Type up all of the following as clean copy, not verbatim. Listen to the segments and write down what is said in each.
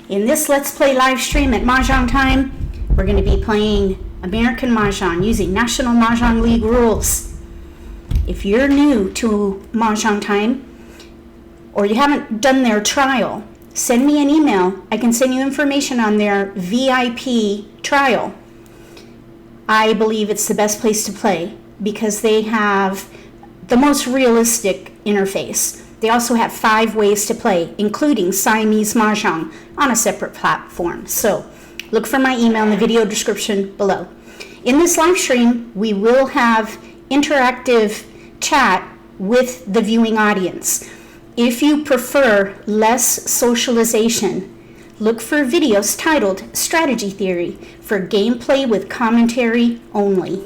In this Let's Play live stream at Mahjong Time, we're going to be playing American Mah Jongg using National Mah Jongg League rules. If you're new to Mahjong Time, or you haven't done their trial, send me an email. I can send you information on their VIP trial. I believe it's the best place to play because they have the most realistic interface. They also have 5 ways to play, including Siamese Mahjong on a separate platform. So look for my email in the video description below. In this live stream, we will have interactive chat with the viewing audience. If you prefer less socialization, look for videos titled Strategy Theory for gameplay with commentary only.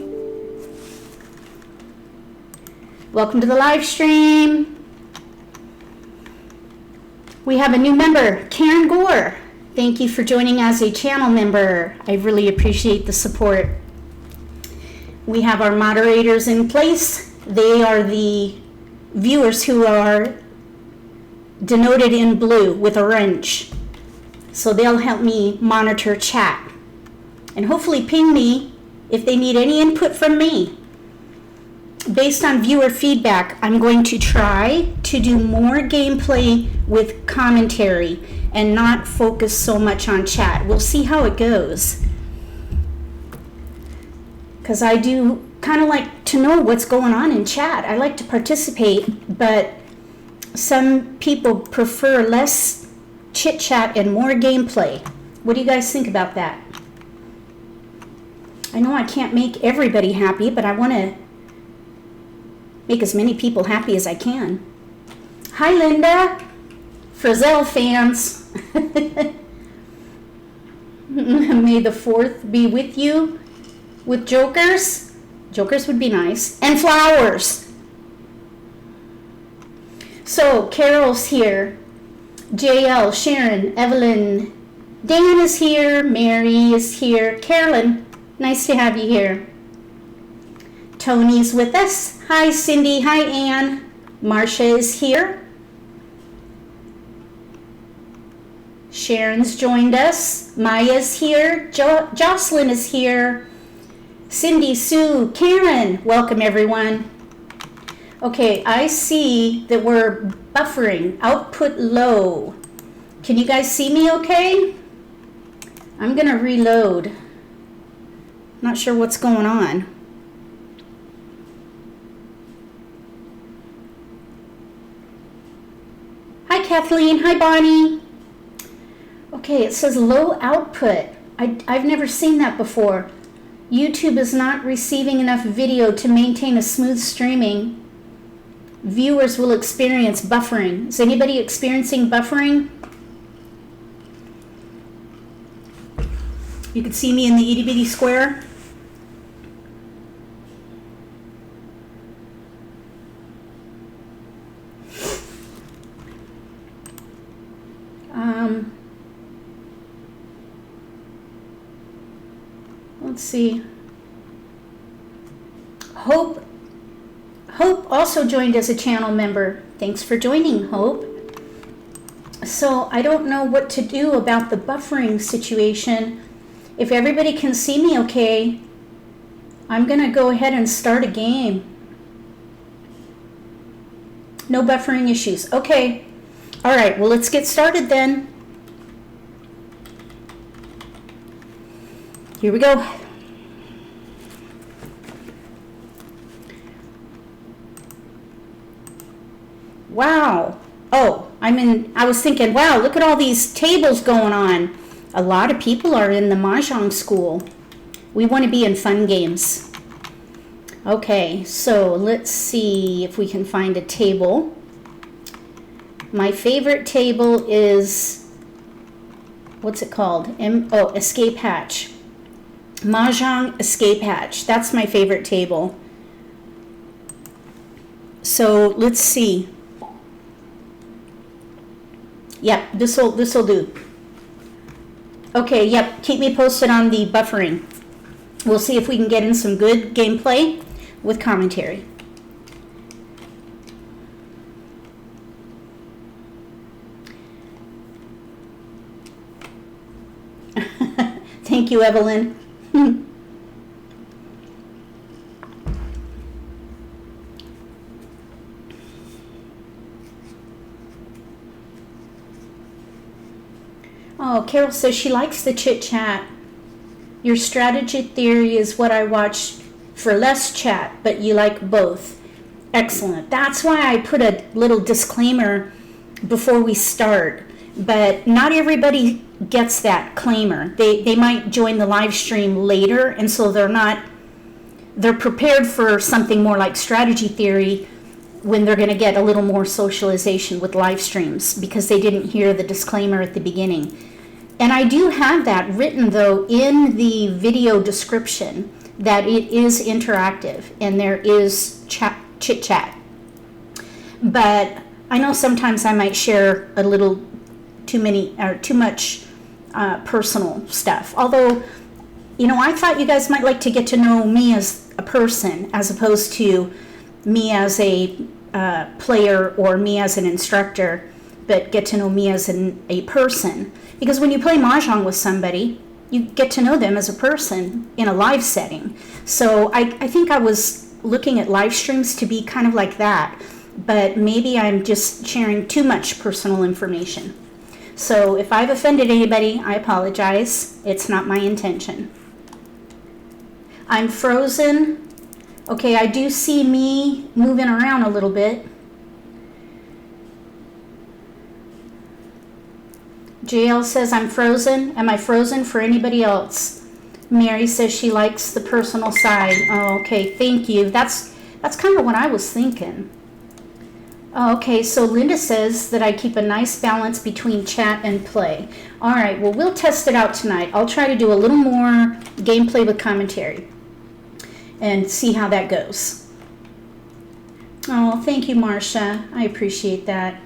Welcome to the live stream. We have a new member, Karen Gore. Thank you for joining as a channel member. I really appreciate the support. We have our moderators in place. They are the viewers who are denoted in blue with orange. So they'll help me monitor chat and hopefully ping me if they need any input from me. Based on viewer feedback, I'm going to try to do more gameplay with commentary and not focus so much on chat. We'll see how it goes. Because I do kind of like to know what's going on in chat. I like to participate, but some people prefer less chit chat and more gameplay. What do you guys think about that? I know I can't make everybody happy, but I want to make as many people happy as I can. Hi, Linda. Frizzell fans. May the 4th be with you. With jokers. Jokers would be nice. And flowers. So, Carol's here. JL, Sharon, Evelyn. Dan is here. Mary is here. Carolyn, nice to have you here. Tony's with us. Hi, Cindy. Hi, Ann. Marcia is here. Sharon's joined us. Maya's here. Jocelyn is here. Cindy, Sue, Karen. Welcome, everyone. Okay, I see that we're buffering. Output low. Can you guys see me okay? I'm going to reload. Not sure what's going on. Hi, Kathleen. Hi, Bonnie. Okay, it says low output. I've never seen that before. YouTube is not receiving enough video to maintain a smooth streaming. Viewers will experience buffering. Is anybody experiencing buffering? You can see me in the itty bitty square. Let's see. Hope also joined as a channel member. Thanks for joining, Hope. So I don't know what to do about the buffering situation. If everybody can see me okay, I'm going to go ahead and start a game. No buffering issues. Okay. All right, well, let's get started then. Here we go. Wow. Oh, I was thinking, wow, look at all these tables going on. A lot of people are in the Mahjong school. We want to be in fun games. Okay, so let's see if we can find a table. My favorite table is, what's it called? Escape Hatch. Mahjong Escape Hatch. That's my favorite table. So let's see. Yep, this'll do. Okay, yep, keep me posted on the buffering. We'll see if we can get in some good gameplay with commentary. thank you, Evelyn. Oh, Carol says she likes the chit chat. Your strategy theory is what I watch for less chat, but you like both. Excellent. That's why I put a little disclaimer before we start. But not everybody gets that claimer. They might join the live stream later, and so they're prepared for something more like strategy theory when they're going to get a little more socialization with live streams because they didn't hear the disclaimer at the beginning. And I do have that written, though, in the video description, that it is interactive and there is chit-chat. But I know sometimes I might share a little too much personal stuff. Although, I thought you guys might like to get to know me as a person as opposed to me as a player or me as an instructor, but get to know me as a person. Because when you play Mahjong with somebody, you get to know them as a person in a live setting. So I think I was looking at live streams to be kind of like that, but maybe I'm just sharing too much personal information. So if I've offended anybody, I apologize. It's not my intention. I'm frozen. Okay, I do see me moving around a little bit. JL says I'm frozen. Am I frozen for anybody else? Mary says she likes the personal side. Oh, okay, thank you. That's kind of what I was thinking. Oh, okay, so Linda says that I keep a nice balance between chat and play. All right, well, we'll test it out tonight. I'll try to do a little more gameplay with commentary and see how that goes. Oh, thank you, Marcia. I appreciate that.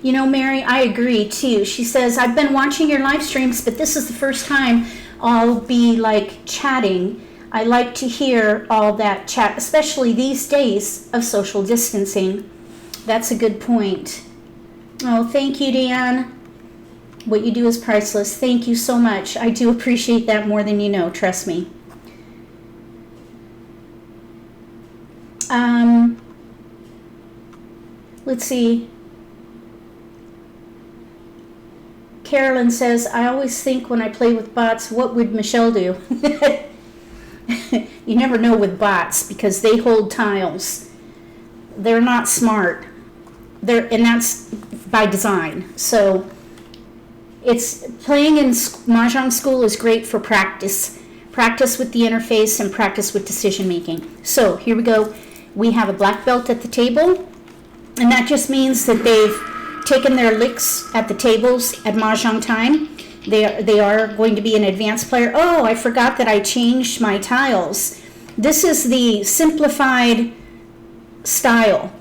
Mary, I agree too. She says, I've been watching your live streams, but this is the first time I'll be chatting. I like to hear all that chat, especially these days of social distancing. That's a good point. Oh, thank you, Dan. What you do is priceless. Thank you so much. I do appreciate that more than you know, trust me. Let's see. Carolyn says, I always think when I play with bots, what would Michelle do? You never know with bots because they hold tiles. They're not smart. And that's by design. So it's playing in Mahjong school is great for practice. Practice with the interface and practice with decision making. So here we go. We have a black belt at the table, and that just means that they've taken their licks at the tables at Mahjong Time. They are going to be an advanced player. Oh, I forgot that I changed my tiles. This is the simplified style,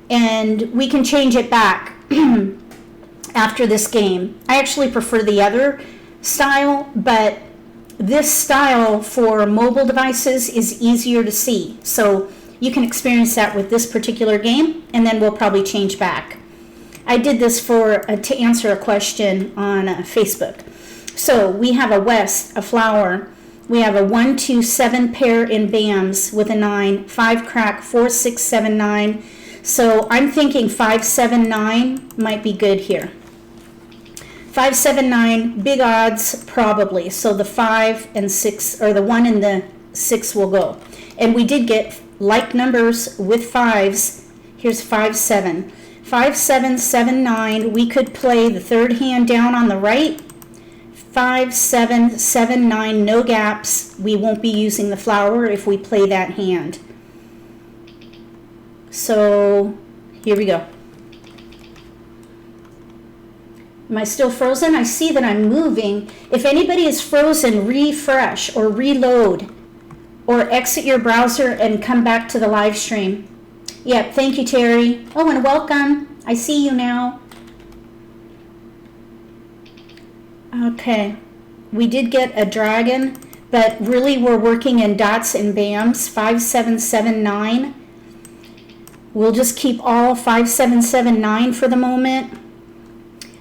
and we can change it back after this game. I actually prefer the other style, but this style for mobile devices is easier to see. So you can experience that with this particular game, and then we'll probably change back. I did this to answer a question on Facebook. So we have a West, a flower. We have a 1, 2, 7 pair in BAMs with a 9, 5 crack, 4, 6, 7, 9. So I'm thinking 5, 7, 9 might be good here. 5, 7, 9, big odds probably. So the 5 and 6, or the 1 and the 6 will go. And we did get like numbers with 5s. Here's 5, 7. 5, 7, 7, 9. We could play the third hand down on the right. 5, 7, 7, 9, no gaps. We won't be using the flower if we play that hand. So here we go. Am I still frozen? I see that I'm moving. If anybody is frozen, refresh or reload or exit your browser and come back to the live stream. Yep, thank you, Terry. Oh, and welcome. I see you now. Okay, we did get a dragon, but really we're working in dots and BAMs. 5, 7, 7, 9. We'll just keep all 5, 7, 7, 9 for the moment.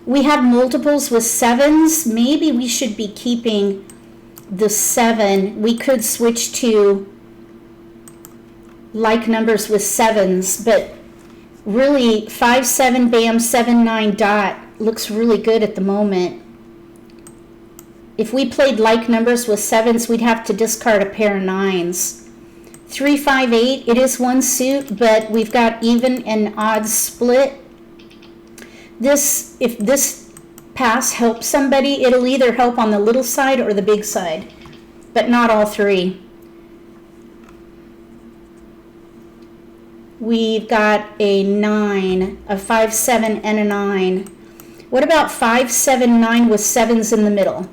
We have multiples with 7s. Maybe we should be keeping the 7. We could switch to like numbers with 7s, but really 5, 7, bam, 7, 9, dot looks really good at the moment. If we played like numbers with 7s, we'd have to discard a pair of 9s. 3, 5, 8, it is one suit, but we've got even and odd split. If this pass helps somebody, it'll either help on the little side or the big side, but not all three. We've got a 9, a 5, 7, and a 9. What about 5, 7, 9 with 7s in the middle?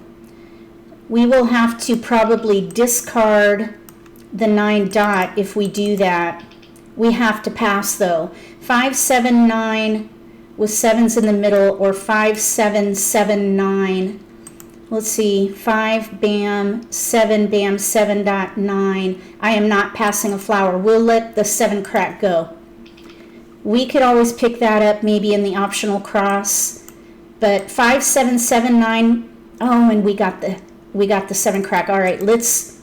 We will have to probably discard the 9 dot if we do that. We have to pass though. 5, 7, 9 with 7s in the middle, or 5, 7, 7, 9. Let's see, 5, bam, 7, bam, 7 dot 9. I am not passing a flower. We'll let the 7 crack go. We could always pick that up maybe in the optional cross, but 5, 7, 7, 9. Oh, and we got the 7 crack. All right, let's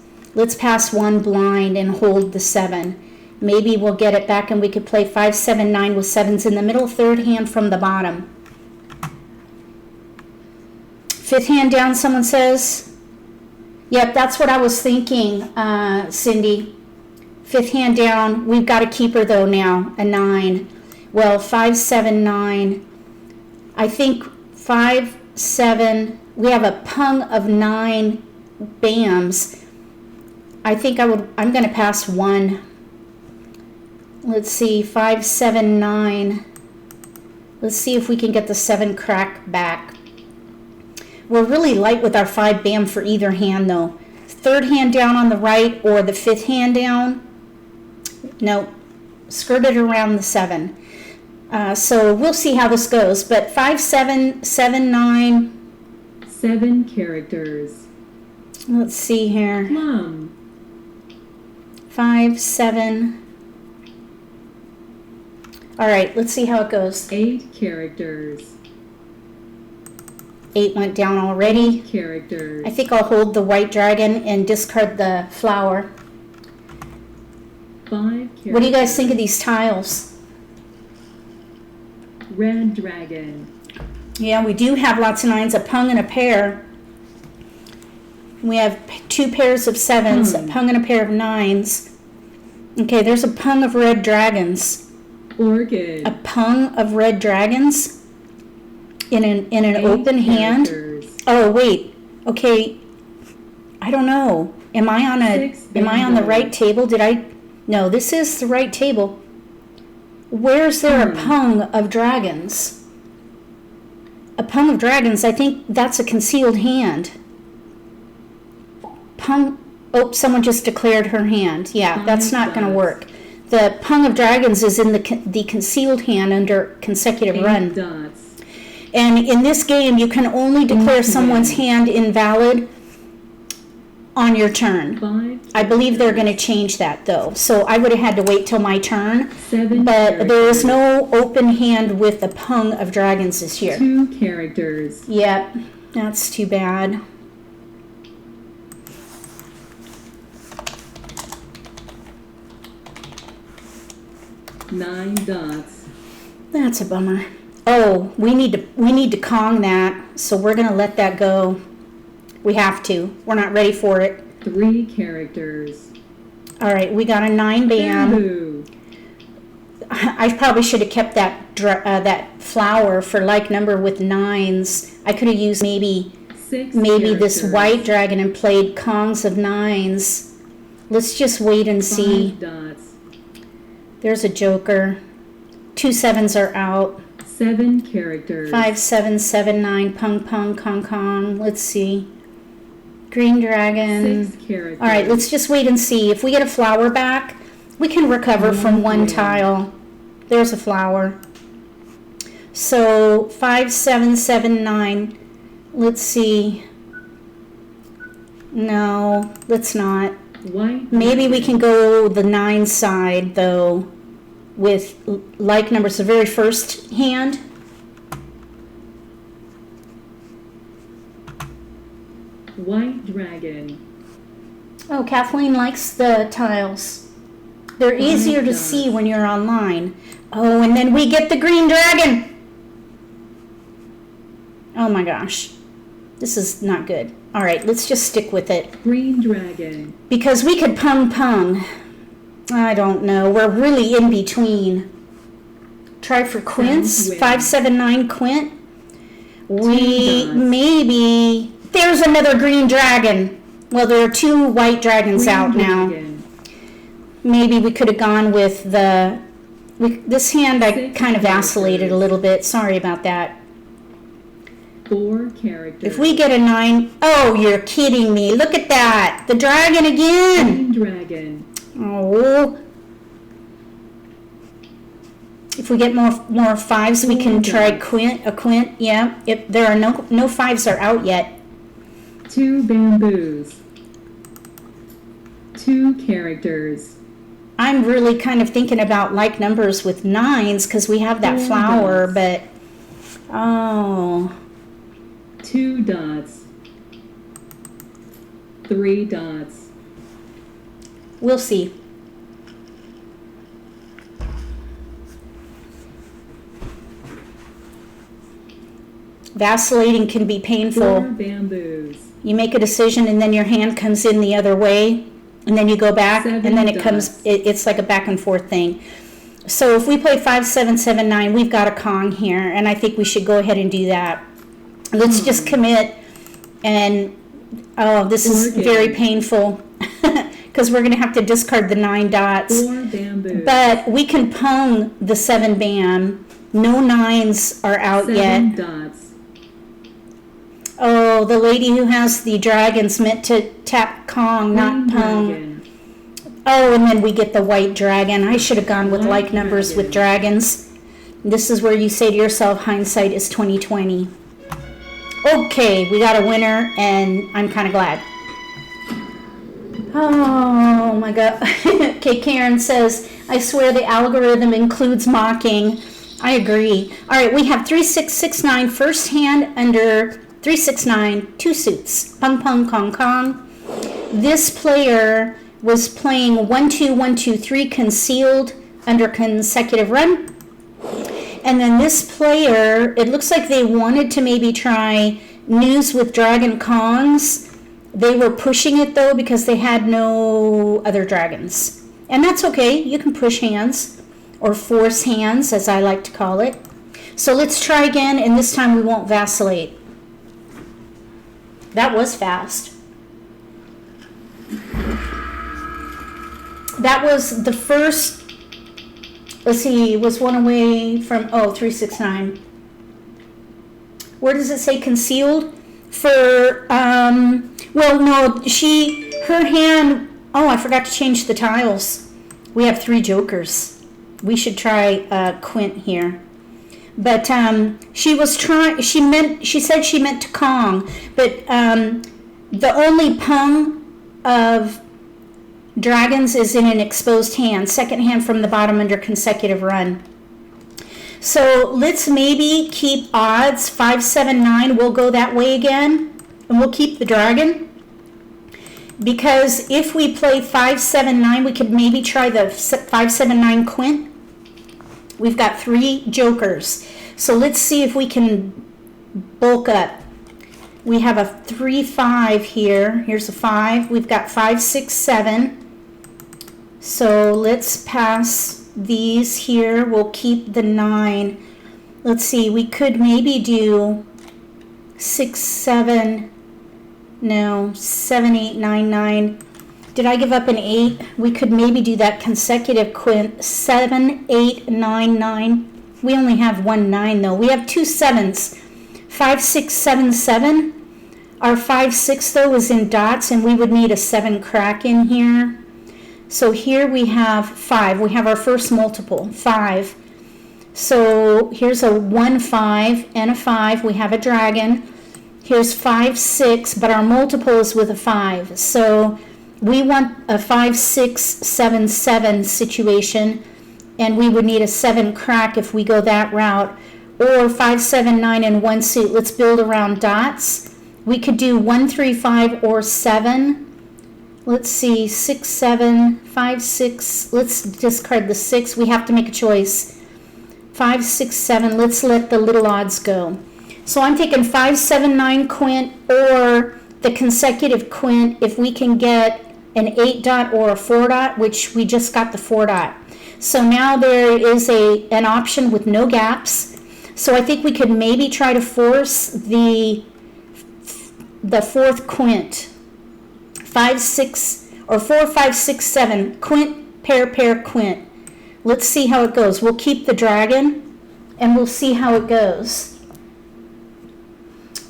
pass one blind and hold the 7. Maybe we'll get it back and we could play 5, 7, 9 with 7s in the middle, third hand from the bottom. Fifth hand down, someone says. Yep, that's what I was thinking, Cindy. Fifth hand down. We've got a keeper though now, a 9. Well, 5, 7, 9. I think 5, 7. We have a pung of 9 bams. I think I'm going to pass 1. Let's see, 5, 7, 9. Let's see if we can get the 7 crack back. We're really light with our 5 bam for either hand though. Third hand down on the right or the fifth hand down. No, skirted around the 7. So we'll see how this goes. But 5, 7, 7, 9. 7 characters. Let's see here. Plum. 5, 7. All right, let's see how it goes. 8 characters. 8 went down already. 8 characters. I think I'll hold the white dragon and discard the flower. 5 characters. What do you guys think of these tiles? Red dragon. Yeah, we do have lots of 9s, a pung and a pair. We have 2 pairs of 7s, a pung and a pair of 9s. Okay, there's a pung of red dragons. Orchid. A pung of red dragons in an 8 open hand. characters. Oh wait, okay. I don't know. Am I on the right table? No, this is the right table. Where's there a pung of dragons? A pung of dragons, I think that's a concealed hand. Pung, oh, someone just declared her hand. Yeah, that's not going to work. The pung of dragons is in the concealed hand under consecutive 8 run. dots. And in this game, you can only declare someone's hand invalid on your turn. 5 I believe they're going to change that though. So I would have had to wait till my turn. 7 But there is characters. no open hand with the pung of dragons this year. 2 characters. Yep, that's too bad. Nine dots. That's a bummer. Oh, we need to Kong that, so we're gonna let that go. We have to. We're not ready for it. 3 characters. All right, we got a 9 bam. Bamboo. I probably should have kept that flower for like number with 9s. I could have used maybe 6 this characters. white dragon and played Kongs of 9s. Let's just wait and 5 see. dots. There's a joker. 2 7s are out. 7 characters. 5 7 7 9 pung pung kong kong. Let's see. Green dragon. 6 characters. All right, let's just wait and see. If we get a flower back, we can recover from one tile. There's a flower. So 5 7 7 9. Let's see. No, let's not. White Maybe we dragon. can go the 9 side though. with like numbers. The very first hand. White dragon. Oh, Kathleen likes the tiles. They're easier to see when you're online. Oh, and then we get the green dragon. Oh my gosh. This is not good. All right, let's just stick with it. Green dragon. Because we could pung. I don't know. We're really in between. Try for quints. 579 quint. We maybe... There's another green dragon. Well, there are two white dragons Green out dragon. now. Maybe we could have gone with the... this hand I kind of vacillated a little bit. Sorry about that. 4 characters. If we get a 9... Oh, you're kidding me. Look at that. The dragon again. Green dragon. Oh. If we get more fives, we can try a quint. Yeah. If there are no fives are out yet. 2 bamboos. 2 characters. I'm really kind of thinking about like numbers with 9s because we have that 4 flower, dots. but oh. 2 dots. 3 dots. We'll see. Vacillating can be 4 painful. bamboos. You make a decision and then your hand comes in the other way and then you go back 7 and then it dots. comes, it's like a back and forth thing. So if we play 5, 7, 7, 9, we've got a Kong here and I think we should go ahead and do that. Let's just commit and, oh, this is very painful because we're going to have to discard the 9 dots. 4 bamboos. But we can pung the 7 bam. No 9s are out 7 yet. dots. Oh, the lady who has the dragons meant to tap Kong, not Green pung. dragon. Oh, and then we get the white dragon. I should have gone with White like numbers with dragon. dragons. This is where you say to yourself, hindsight is 20/20. Okay, we got a winner, and I'm kind of glad. Oh my God. Okay, Karen says, I swear the algorithm includes mocking. I agree. All right, we have 3669 first hand under 369 2 suits. Pung pung kong kong. This player was playing 1 2 1 2 3 concealed under consecutive run. And then this player, it looks like they wanted to maybe try news with Dragon Kongs. They were pushing it though because they had no other dragons. And that's okay. You can push hands or force hands as I like to call it. So let's try again and this time we won't vacillate. That was fast. That was the first, let's see, was one away from, 369. Where does it say concealed? For, well, no, her hand, I forgot to change the tiles. We have 3 jokers. We should try quint here. But she said she meant to Kong, but the only pung of dragons is in an exposed hand, second hand from the bottom under consecutive run. So let's maybe keep odds 5, 7, 9. We'll go that way again, and we'll keep the dragon. Because if we play 5, 7, 9, we could maybe try the 5, 7, 9 quint. We've got 3 jokers. So let's see if we can bulk up. We have a 3, 5 here. Here's a 5. We've got 5, 6, 7. So let's pass these here. We'll keep the 9. Let's see. We could maybe do 6, 7. No, 7, 8, 9, 9. Did I give up an 8? We could maybe do that consecutive quint. 7, 8, 9, 9. We only have 1 9 though. We have 2 7s. 5, 6, 7, 7. Our 5, 6 though is in dots and we would need a 7 crack in here. So here we have 5. We have our first multiple, 5. So here's a 1, 5 and a 5. We have a dragon. Here's 5, 6, but our multiple is with a 5. So we want a 5, 6, 7, 7 situation. and we would need a 7 crack if we go that route, or 5, 7, 9, and 1 suit. Let's build around dots. We could do 1, 3, 5, or 7. Let's see, 6, 7, 5, 6. Let's discard the 6. We have to make a choice. 5, 6, 7. Let's let the little odds go. So I'm taking 5, 7, 9 quint, or the consecutive quint if we can get an 8 dot or a 4 dot, which we just got the 4 dot. So now there is an option with no gaps. So I think we could maybe try to force the 4th quint. 5, 6, or 4, 5, 6, 7. Quint, pair, pair, quint. Let's see how it goes. We'll keep the dragon, and we'll see how it goes.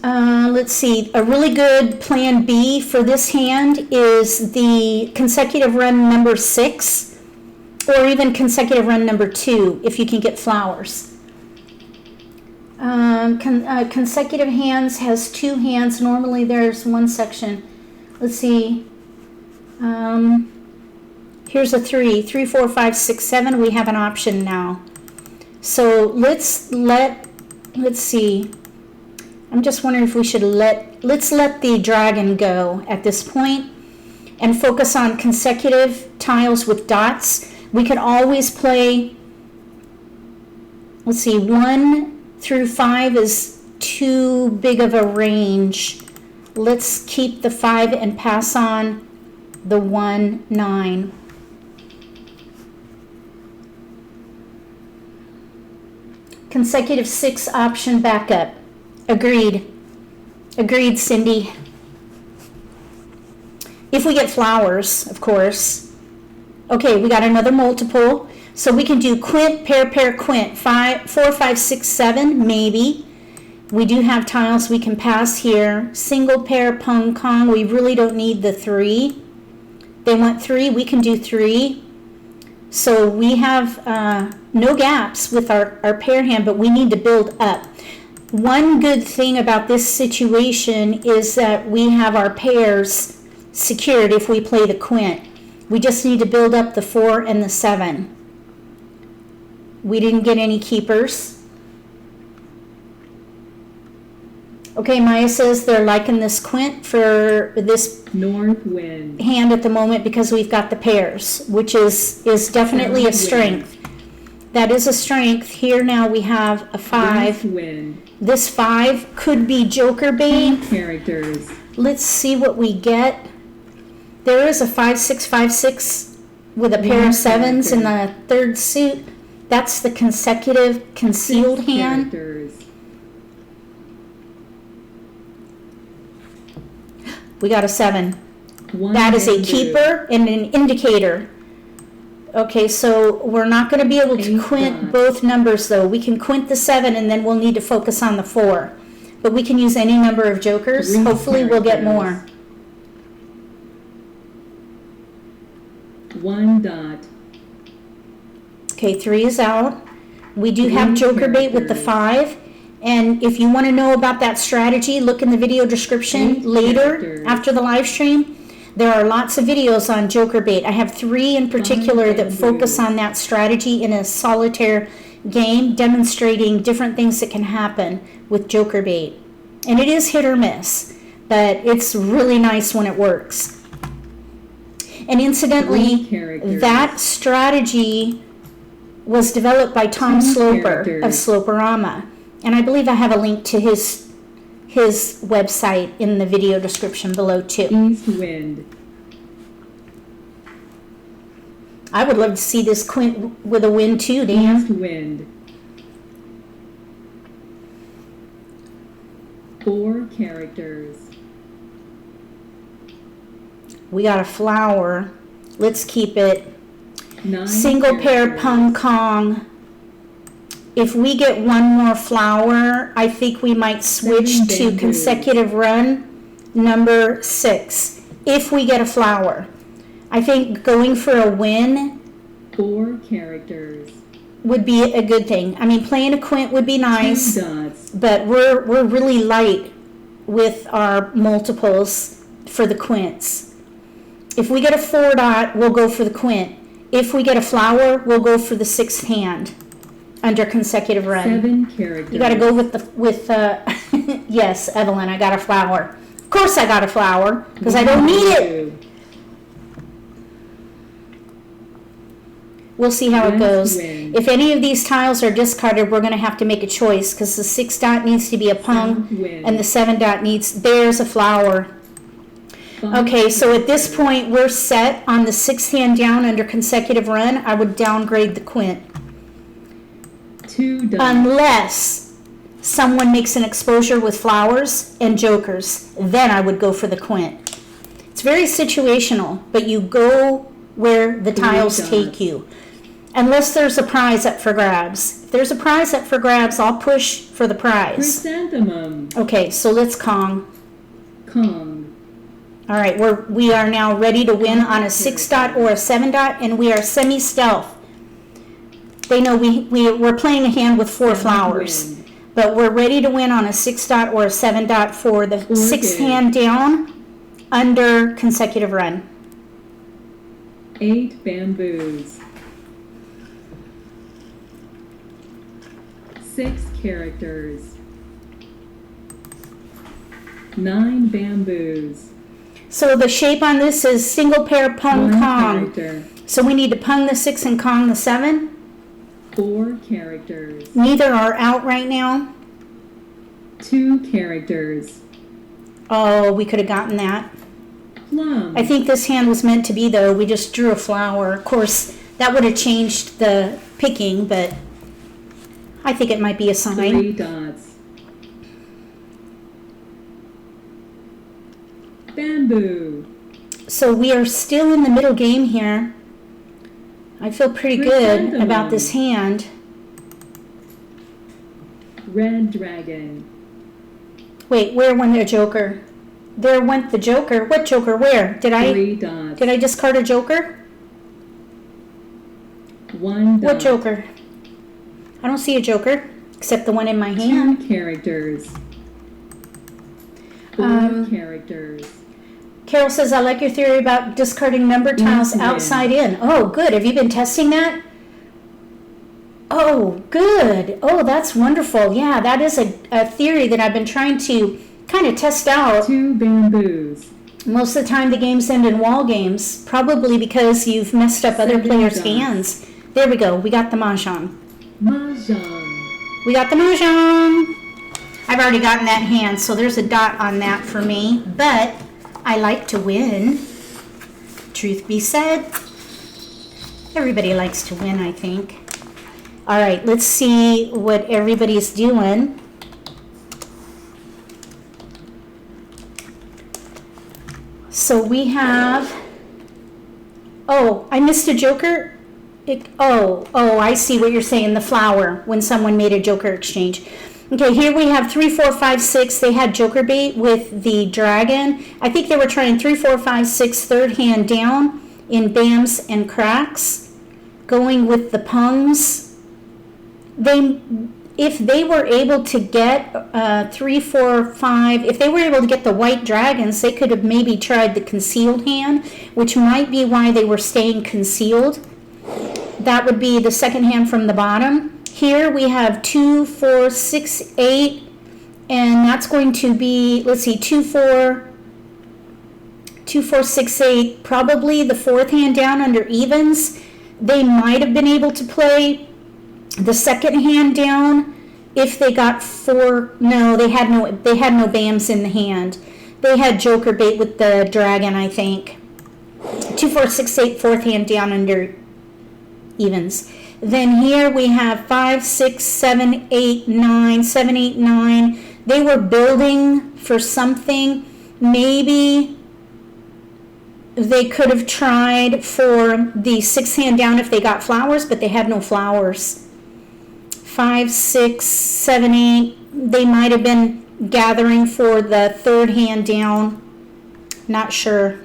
Let's see. A really good plan B for this hand is the consecutive run number 6, or even consecutive run number 2, if you can get flowers. Consecutive hands has 2 hands. Normally there's 1 section. Let's see. Here's a 3. 3, 4, 5, 6, 7. We have an option now. So let's see. I'm just wondering if we should let's let the dragon go at this point and focus on consecutive tiles with dots. We could always play, let's see, 1 through 5 is too big of a range. Let's keep the 5 and pass on the 1, 9. Consecutive 6 option backup. Agreed. Agreed, Cindy. If we get flowers, of course. Okay, we got another multiple. So we can do quint, pair, pair, quint. 4, 5, 6, 7, maybe. We do have tiles we can pass here. Single pair, pung kong. We really don't need the 3. They want 3. We can do 3. So we have no gaps with our pair hand, but we need to build up. One good thing about this situation is that we have our pairs secured if we play the quint. We just need to build up the 4 and the 7. We didn't get any keepers. Okay, Maya says they're liking this quint for this North wind. hand at the moment because we've got the pairs, which is definitely a strength. That is a strength. Here now we have a 5. West wind. This 5 could be joker bait. Characters. Let's see what we get. There is a 5, 6, 5, 6 with a pair of 7s in the 3rd suit. That's the consecutive concealed hand. Characters. We got a 7. One That is a bamboo. keeper and an indicator. Okay, so we're not going to be able to 8 quint dots. both numbers though. We can quint the 7 and then we'll need to focus on the 4. But we can use any number of jokers. 3 Hopefully we'll get characters. more. 1 dot. Okay, 3 is out. We do have 3 joker bait with the characters. 5. And if you want to know about that strategy, look in the video description 8 later characters. after the live stream. There are lots of videos on joker bait. I have 3 in particular that focus on that strategy in a solitaire game, demonstrating different things that can happen with joker bait. And it is hit or miss, but it's really nice when it works. And incidentally, 3 characters. that strategy was developed by Tom 2 Sloper of characters. Sloperama. And I believe I have a link to his website in the video description below too. East wind. I would love to see this quint with a win too, Dan. East wind. 4 characters. We got a flower. Let's keep it. 9 Single pair characters. pung kong. If we get one more flower, I think we might switch 7 to bamboos. consecutive run number 6. If we get a flower. I think going for a win 4 characters. would be a good thing. I mean, playing a quint would be 2 nice, dots. but we're really light with our multiples for the quints. If we get a 4 dot, we'll go for the quint. If we get a flower, we'll go for the 6th hand under consecutive run. 7 characters. You got to go with yes, Evelyn, I got a flower. Of course I got a flower because I don't need it. We'll see how it goes. If any of these tiles are discarded, we're going to have to make a choice because the 6 dot needs to be a pung and the 7 dot needs, there's a flower. Okay, so at this point, we're set on the 6th hand down under consecutive run. I would downgrade the quint. 2 dots. Unless someone makes an exposure with flowers and jokers, then I would go for the quint. It's very situational, but you go where the tiles take you. Unless there's a prize up for grabs. If there's a prize up for grabs, I'll push for the prize. Chrysanthemum. Okay, so let's Kong. Kong. All right, we are now ready to win on a 6 dot or a 7 dot, and we are semi-stealth. They know we're playing a hand with 4 flowers, but we're ready to win on a 6 dot or a 7 dot for the 6th hand down under consecutive run. 8 bamboos. 6 characters. 9 bamboos. So the shape on this is single pair pung 1 Kong. character. So we need to pung the 6 and Kong the 7. 4 characters. Neither are out right now. 2 characters. Oh, we could have gotten that. Plum. I think this hand was meant to be, though. We just drew a flower. Of course, that would have changed the picking, but I think it might be a 3 sign. dots. Bamboo. So we are still in the middle game here. I feel pretty good about this hand. Red dragon. Wait, where went the joker? There went the joker. What joker? Where? Did 3 dots. I discard a joker? 1 dot. What joker? I don't see a joker except the one in my hand. 2 characters. 4 characters. Carol says, I like your theory about discarding number tiles outside in. Oh, good. Have you been testing that? Oh, good. Oh, that's wonderful. Yeah, that is a theory that I've been trying to kind of test out. 2 bamboos. Most of the time the games end in wall games, probably because you've messed up other 7 players' dots. hands. There we go. We got the Mahjong. Mahjong. We got the Mahjong. I've already gotten that hand, so there's a dot on that for me. But I like to win. Truth be said, everybody likes to win, I think. All right, let's see what everybody's doing. So we have, oh, I missed a joker. I see what you're saying, the flower, when someone made a joker exchange. Okay, here we have 3, 4, 5, 6. They had joker bait with the dragon. I think they were trying 3, 4, 5, 6, third hand down in bams and cracks, going with the pungs. If they were able to get 3, 4, 5, if they were able to get the white dragons, they could have maybe tried the concealed hand, which might be why they were staying concealed. That would be the second hand from the bottom. Here we have 2, 4, 6, 8, and that's going to be, let's see, 2, 4, 6, 8, probably the fourth hand down under evens. They might have been able to play the second hand down if they got 4. No, they had no bams in the hand. They had joker bait with the dragon, I think. 2, 4, 6, 8, fourth hand down under evens. Then here we have 5, 6, 7, 8, 9, 7, 8, 9. They were building for something. Maybe they could have tried for the 6th hand down if they got flowers, but they had no flowers. 5, 6, 7, 8. They might have been gathering for the third hand down. Not sure.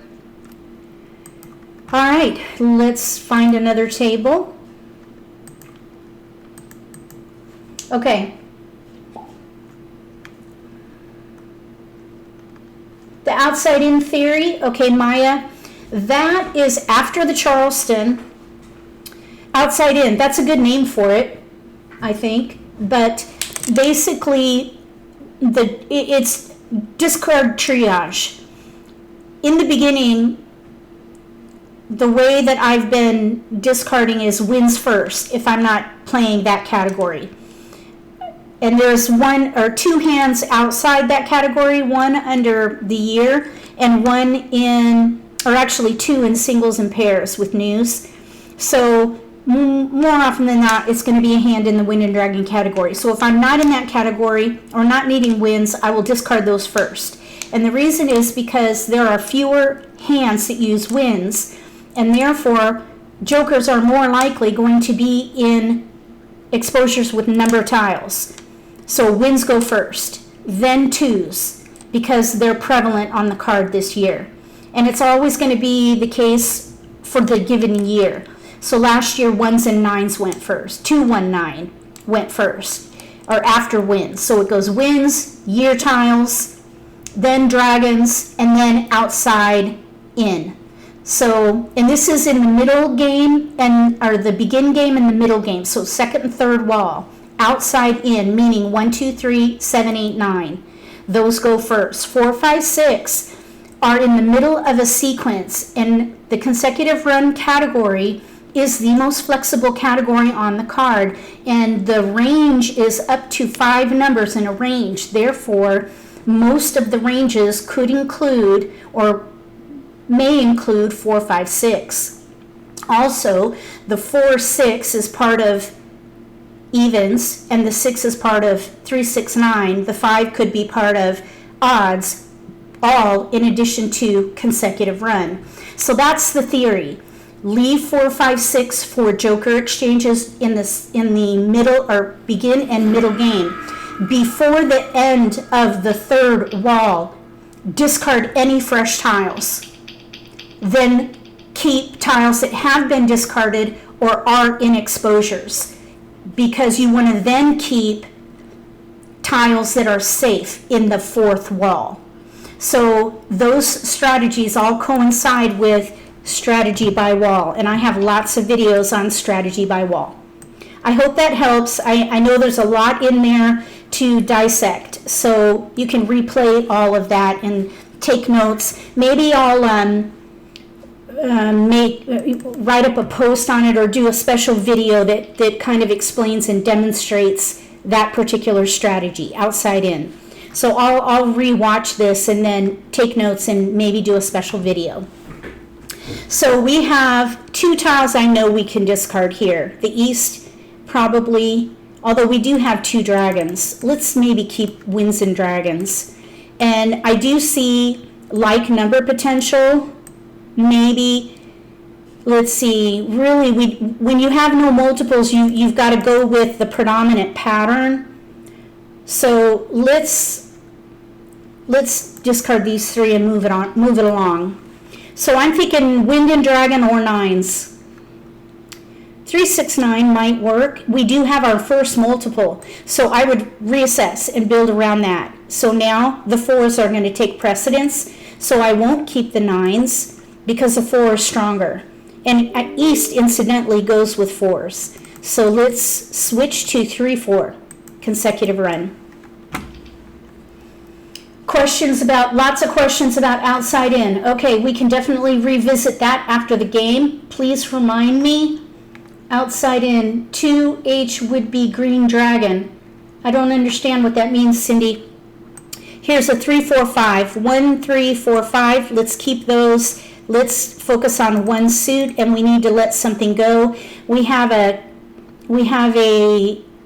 All right, let's find another table. Okay. The outside in theory, okay, Maya, that is after the Charleston. Outside in, that's a good name for it, I think. But basically, it's discard triage. In the beginning, the way that I've been discarding is wins first if I'm not playing that category. And there's one or two hands outside that category, one under the year and one in, or actually two in singles and pairs with news. So more often than not, it's going to be a hand in the Wind and Dragon category. So if I'm not in that category or not needing wins, I will discard those first. And the reason is because there are fewer hands that use wins, and therefore jokers are more likely going to be in exposures with number of tiles. So wins go first, then twos, because they're prevalent on the card this year. And it's always going to be the case for the given year. So last year, 1s and 9s went first. 2, 1, 9 went first, or after wins. So it goes wins, year tiles, then dragons, and then outside in. So, and this is in the middle game, or the begin game and the middle game. So second and third wall, outside in, meaning 1, 2, 3, 7, 8, 9. Those go first. 4, 5, 6 are in the middle of a sequence, and the consecutive run category is the most flexible category on the card, and the range is up to 5 numbers in a range. Therefore, most of the ranges could include or may include 4, 5, 6. Also, the 4, 6 is part of evens, and the 6 is part of 3, 6, 9. The 5 could be part of odds, all in addition to consecutive run. So that's the theory. Leave 4, 5, 6 for joker exchanges in the middle or begin and middle game. Before the end of the third wall, discard any fresh tiles. Then keep tiles that have been discarded or are in exposures, because you want to then keep tiles that are safe in the fourth wall. So those strategies all coincide with strategy by wall, and I have lots of videos on strategy by wall. I hope that helps. I know there's a lot in there to dissect, so you can replay all of that and take notes. Maybe I'll write up a post on it or do a special video that kind of explains and demonstrates that particular strategy, outside in. So I'll rewatch this and then take notes and maybe do a special video. So we have 2 tiles I know we can discard here. The east probably, although we do have 2 dragons. Let's maybe keep winds and dragons. And I do see like number potential. Maybe, let's see, really when you have no multiples, you've got to go with the predominant pattern. So let's discard these 3 and move it along. So I'm thinking wind and dragon or 9s. 3, 6, 9 might work. We do have our first multiple, so I would reassess and build around that. So now the 4s are going to take precedence, so I won't keep the 9s because the 4 is stronger. And east incidentally goes with 4s. So let's switch to 3, 4 consecutive run. Lots of questions about outside in. Okay, we can definitely revisit that after the game. Please remind me. Outside in, 2H would be green dragon. I don't understand what that means, Cindy. Here's a 3, 4, 5. 1, 3, 4, 5. Let's keep those. Let's focus on one suit, and we need to let something go. We have a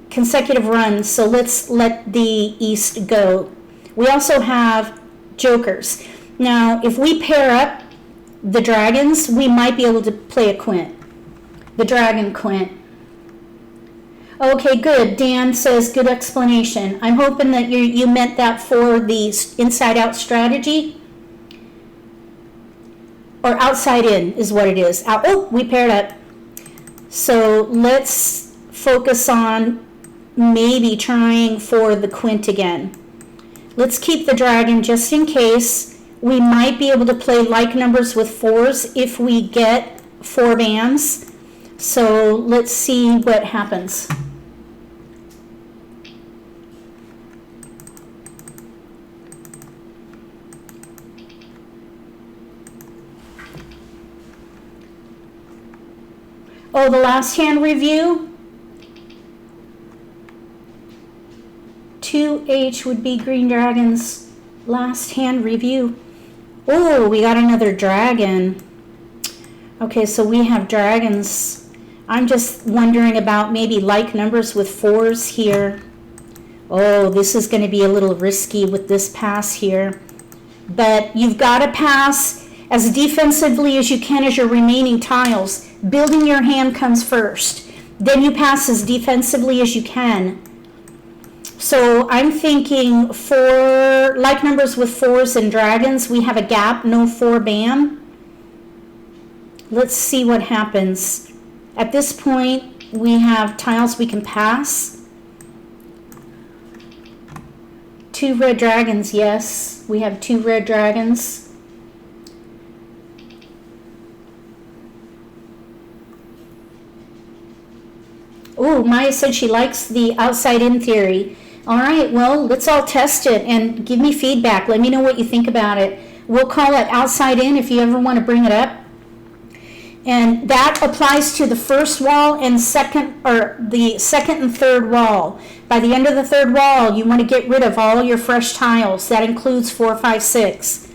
consecutive run, so let's let the east go. We also have jokers. Now, if we pair up the dragons, we might be able to play a quint. The dragon quint. Okay, good. Dan says, good explanation. I'm hoping that you meant that for the inside-out strategy. Or outside in is what it is. Oh, we paired up. So let's focus on maybe trying for the quint again. Let's keep the dragon just in case. We might be able to play like numbers with 4s if we get 4 bands. So let's see what happens. Oh, the last hand review. 2H would be Green Dragon's last hand review. Oh, we got another dragon. Okay, so we have dragons. I'm just wondering about maybe like numbers with 4s here. Oh, this is going to be a little risky with this pass here. But you've got to pass as defensively as you can as your remaining tiles. Building your hand comes first. Then you pass as defensively as you can. So I'm thinking for like numbers with 4s and dragons, we have a gap, no 4 bam. Let's see what happens. At this point, we have tiles we can pass. 2 red dragons, yes. We have 2 red dragons. Oh, Maya said she likes the outside in theory. All right, well, let's all test it and give me feedback. Let me know what you think about it. We'll call it outside in if you ever want to bring it up. And that applies to the first wall and the second and third wall. By the end of the third wall, you want to get rid of all your fresh tiles. That includes 4, 5, 6.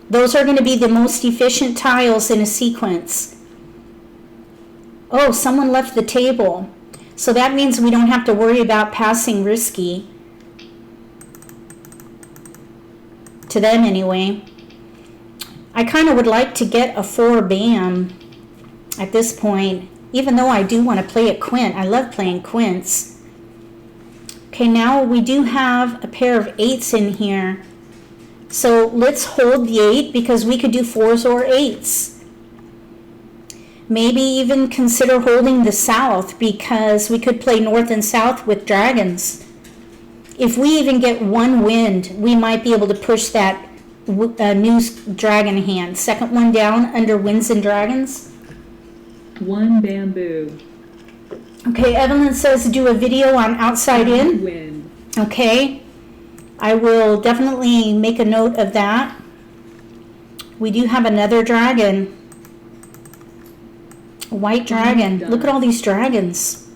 Those are going to be the most efficient tiles in a sequence. Oh, someone left the table. So that means we don't have to worry about passing risky. To them anyway. I kind of would like to get a 4 bam at this point, even though I do want to play a quint. I love playing quints. Okay, now we do have a pair of 8s in here. So let's hold the 8 because we could do 4s or 8s. Maybe even consider holding the south because we could play north and south with dragons. If we even get 1 wind, we might be able to push that news dragon hand. Second one down under winds and dragons. 1 bamboo. Okay, Evelyn says do a video on outside in. Wind. Okay, I will definitely make a note of that. We do have another dragon. A white dragon. Look at all these dragons.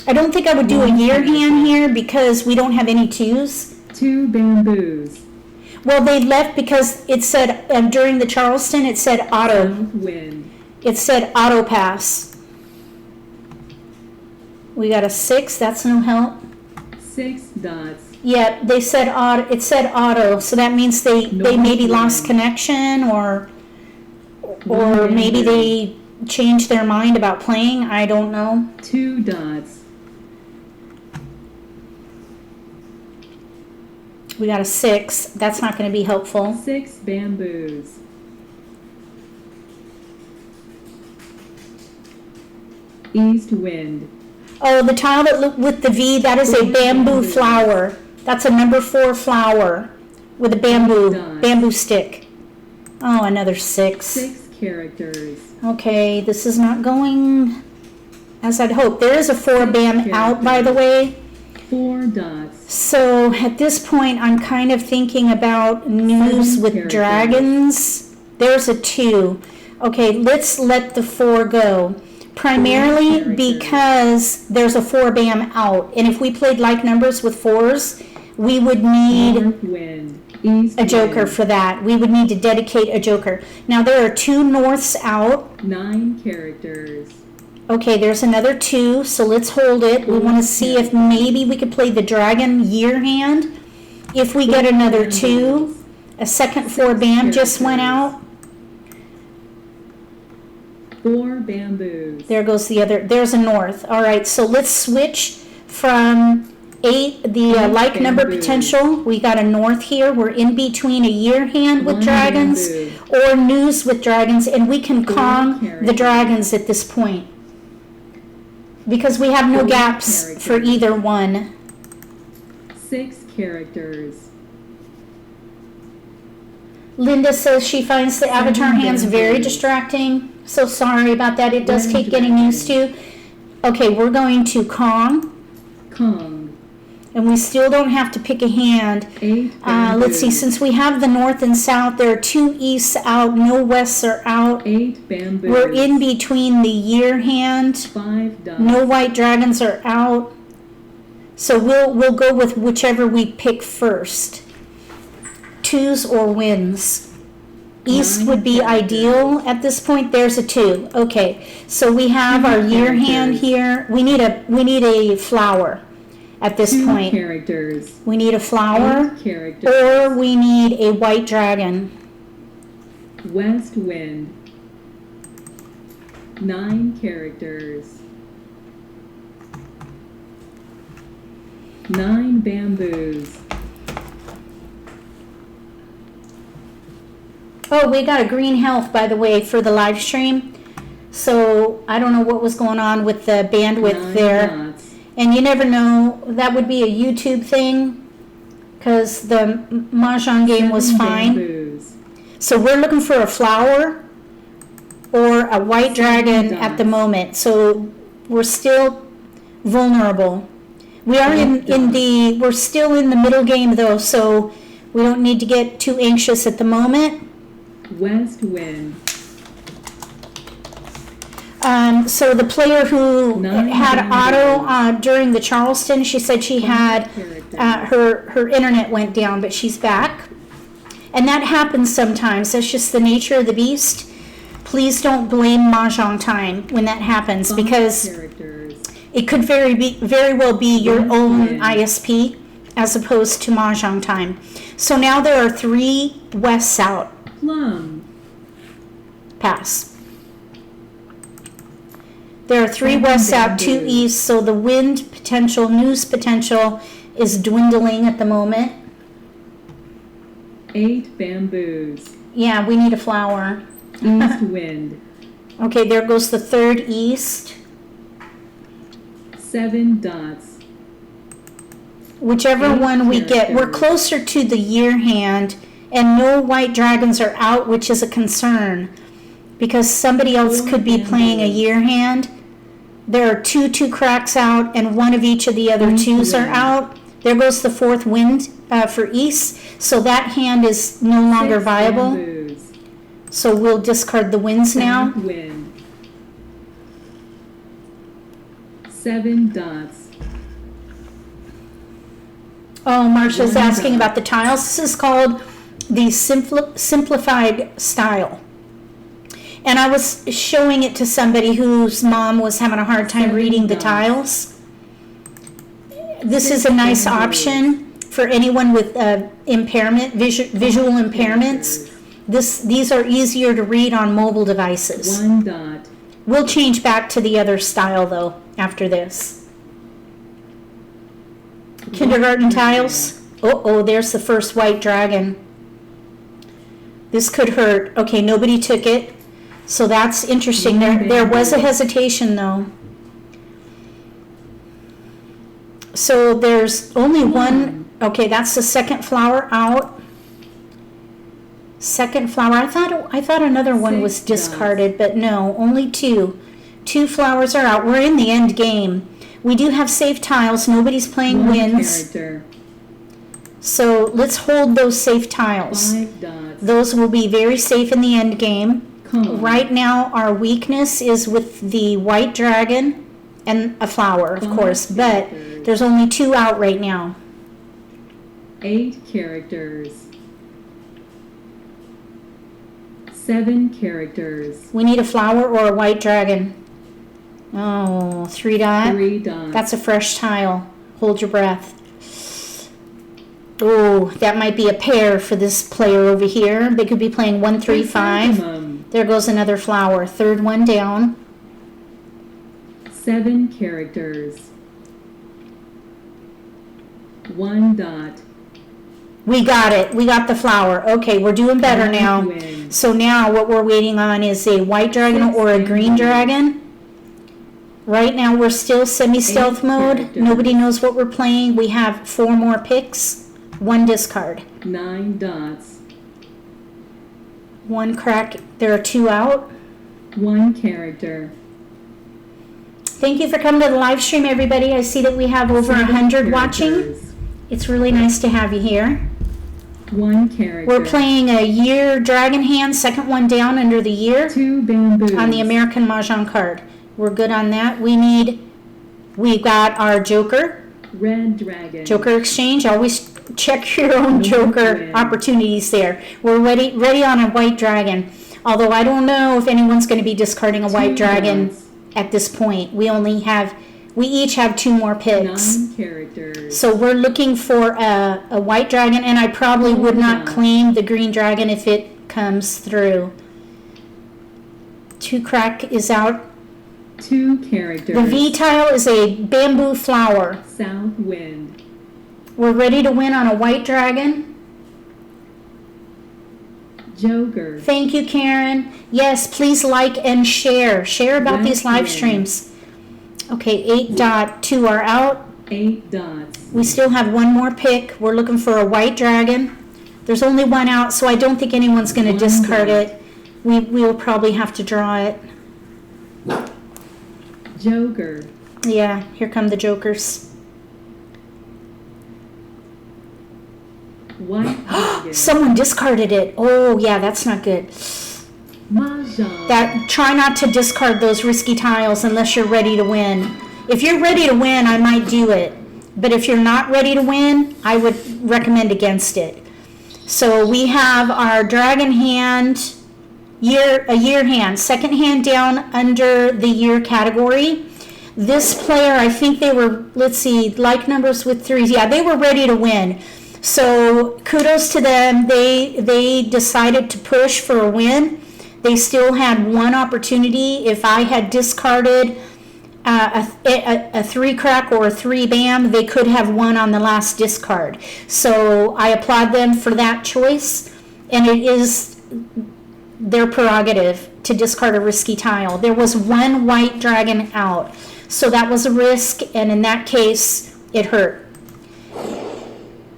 I don't think I would do a year hand here because we don't have any 2s. 2 bamboos. Well, they left because it said, during the Charleston, it said auto. Wind. It said auto pass. We got a 6. That's no help. 6 dots. Yeah, they said auto. It said auto, so that means they maybe lost connection or maybe they changed their mind about playing. I don't know. 2 dots. We got a 6. That's not going to be helpful. 6 bamboos. East wind. Oh, the tile that with the V, that is a bamboo flower. That's a number 4 flower with a bamboo stick. Oh, another 6. 6 characters. Okay, this is not going as I'd hoped. There is a 4 bam out, by the way. 4 dots. So at this point, I'm kind of thinking about news with dragons. There's a 2. Okay, let's let the 4 go. Primarily because there's a 4 bam out. And if we played like numbers with 4s, we would need a joker for that. We would need to dedicate a joker. Now there are 2 norths out. 9 characters. Okay, there's another 2, so let's hold it. We want to see if maybe we could play the dragon year hand. If we get another 2, a second 4 bam just went out. 4 bamboos. There goes the other. There's a north. All right, so let's switch from 8, the like number potential. We got a north here. We're in between a year hand with dragons or news with dragons, and we can calm the dragons at this point because we have no gaps for either one. 6 characters. Linda says she finds the avatar hands very distracting. So sorry about that. It does take getting used to. Okay, we're going to Kong. Kong. And we still don't have to pick a hand. 8 Let's see, bamboos. since we have the north and south, there are 2 easts out, no wests are out. 8 bamboos. We're in between the year hand. 5 dots. No white dragons are out. So we'll go with whichever we pick first. 2s or winds. East 9 would be characters. ideal at this point. There's a 2. Okay, so we have 2 our year hand characters. here. We need a flower at this 2 point. characters. We need a flower, 8 characters. or we need a white dragon. West wind. 9 characters. 9 bamboos. Oh, we got a green health, by the way, for the live stream. So I don't know what was going on with the bandwidth 9 there. dots. And you never know, that would be a YouTube thing, because the Mahjong game was 7 fine. bamboos. So we're looking for a flower or a white dragon at the moment. So we're still vulnerable. We are we're still in the middle game though, so we don't need to get too anxious at the moment. West wind. So the player who 9 had bamboos. auto during the Charleston, she said she 5 had characters. her internet went down, but she's back. And that happens sometimes. That's just the nature of the beast. Please don't blame Mahjong Time when that happens, 5 because characters. it could very well be your West own wind. ISP as opposed to Mahjong Time. So now there are 3 wests out. Plum. Pass. There are 3 7 wests out, 2 bamboos. east, so the wind potential, news potential is dwindling at the moment. 8 bamboos. Yeah, we need a flower. East wind. Okay, there goes the 3rd east. 7 dots. Whichever 8 one we get, we're characters. closer to the year hand, and no white dragons are out, which is a concern, because somebody else 4 could be playing a bamboos. year hand. There are 2 cracks out, and one of each of the other East 2s are wind. out. There goes the 4th wind for east, so that hand is no longer 6 viable. bamboos. So we'll discard the winds now. South wind. 7 dots. Oh, Marcia's 1 asking dot. about the tiles. This is called the simplified style. And I was showing it to somebody whose mom was having a hard time 7 reading the dots. tiles. This 6 is a nice bamboos. option for anyone with impairment, visual impairments. These are easier to read on mobile devices. 1 dot. We'll change back to the other style though after this. Kindergarten tiles. Oh, there's the first white dragon. This could hurt. Okay, nobody took it. So that's interesting. There was a hesitation though. So there's only one. Okay, that's the second flower out. Second flower. I thought another one was 6 dots. discarded, but no, only 2. 2 flowers are out. We're in the end game. We do have safe tiles. Nobody's playing 1 winds. character. So let's hold those safe tiles. 5 dots. Those will be very safe in the end game. Cone. Right now, our weakness is with the white dragon and a flower, of 5 course, but characters. there's only 2 out right now. 8 characters. 7 characters. We need a flower or a white dragon. Oh, 3 dot. 3 dots. That's a fresh tile. Hold your breath. Oh, that might be a pair for this player over here. They could be playing 1, 3, 5. Chrysanthemum. There goes another flower. 3rd one down. 7 characters. 1 dot. We got it. We got the flower. Okay, we're doing better North now. wind. So now what we're waiting on is a white dragon 6 or a green bamboos. dragon. Right now we're still semi-stealth 8 mode. characters. Nobody knows what we're playing. We have 4 more picks. 1 discard. 9 dots. 1 crack. There are 2 out. 1 character. Thank you for coming to the live stream, everybody. I see that we have over 7 100 watching. characters. It's really nice to have you here. 1 character. We're playing a year dragon hand, second one down under the year 2 bamboos. on the American Mah Jongg card. We're good on that. We've got our Joker. Red dragon. Joker exchange. Always check your own No Joker win. opportunities there. We're ready on a white dragon. Although I don't know if anyone's going to be discarding a white 2 dragon dots. at this point. We each have 2 more picks. 9 characters. So we're looking for a white dragon, and I probably would not claim the green dragon if it comes through. 2 crack is out. 2 characters. The V tile is a bamboo flower. South wind. We're ready to win on a white dragon. Joker. Thank you, Karen. Yes, please like and share. Share about Red these live wind. streams. Okay, 8.2 are out. 8 dots. We still have 1 more pick. We're looking for a white dragon. There's only 1 out, so I don't think anyone's going to 1 discard dot. it. We will probably have to draw it. Joker. Yeah, here come the jokers. White dragon. Someone discarded it. Oh, yeah, that's not good. Mahjong. Try not to discard those risky tiles unless you're ready to win. If you're ready to win, I might do it. But if you're not ready to win, I would recommend against it. So we have our dragon hand, a year hand, second hand down under the year category. This player, I think they were, let's see, like numbers with 3s. Yeah, they were ready to win. So kudos to them. They decided to push for a win. They still had 1 opportunity. If I had discarded a 3 crack or a 3 bam, they could have won on the last discard. So I applaud them for that choice, and it is their prerogative to discard a risky tile. There was 1 white dragon out, so that was a risk, and in that case, it hurt.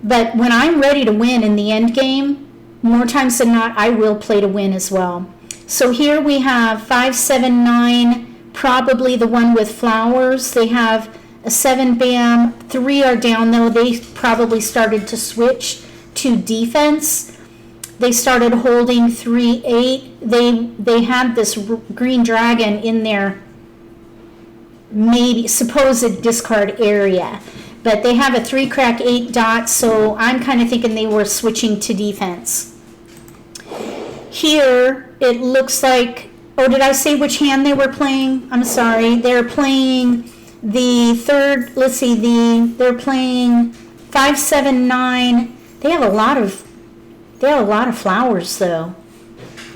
But when I'm ready to win in the end game, more times than not, I will play to win as well. So here we have 5, 7, 9, probably the one with flowers. They have a 7 bam. 3 are down though. They probably started to switch to defense. They started holding 3, 8. They had this green dragon in their maybe supposed discard area. But they have a 3 crack 8 dot, so I'm kind of thinking they were switching to defense. Here, it looks like, oh, did I say which hand they were playing? I'm sorry. They're playing the third, let's see, they're playing 5, 7, 9. They have a lot of flowers, though.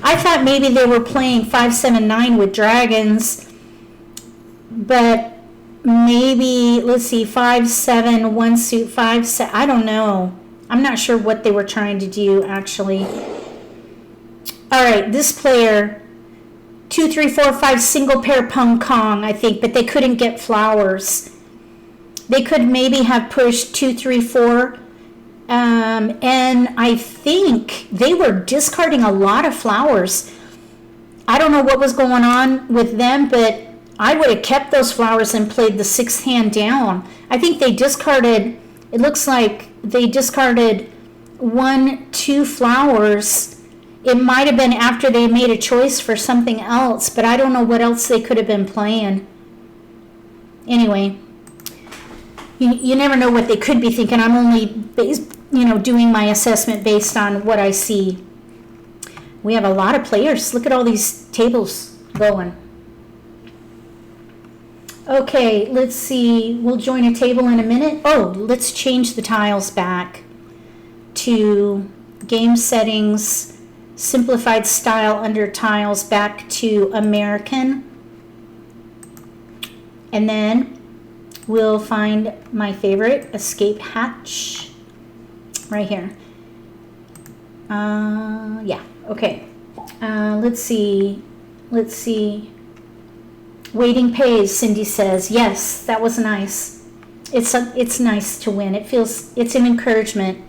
I thought maybe they were playing 5, 7, 9 with dragons, but maybe, let's see, 5, 7, 1 suit, 5, 7, I don't know. I'm not sure what they were trying to do, actually. All right, this player, 2, 3, 4, 5, single pair pung kong, I think, but they couldn't get flowers. They could maybe have pushed 2, 3, 4, and I think they were discarding a lot of flowers. I don't know what was going on with them, but I would have kept those flowers and played the 6th hand down. I think they discarded, it looks like they discarded 1, 2 flowers. It might have been after they made a choice for something else, but I don't know what else they could have been playing. Anyway, you never know what they could be thinking. I'm only doing my assessment based on what I see. We have a lot of players. Look at all these tables going. Okay, let's see. We'll join a table in a minute. Oh, let's change the tiles back to game settings. Simplified style under tiles back to American. And then we'll find my favorite, escape hatch, right here. Yeah, okay. Let's see. Waiting pays, Cindy says. Yes, that was nice. It's nice to win. It's an encouragement.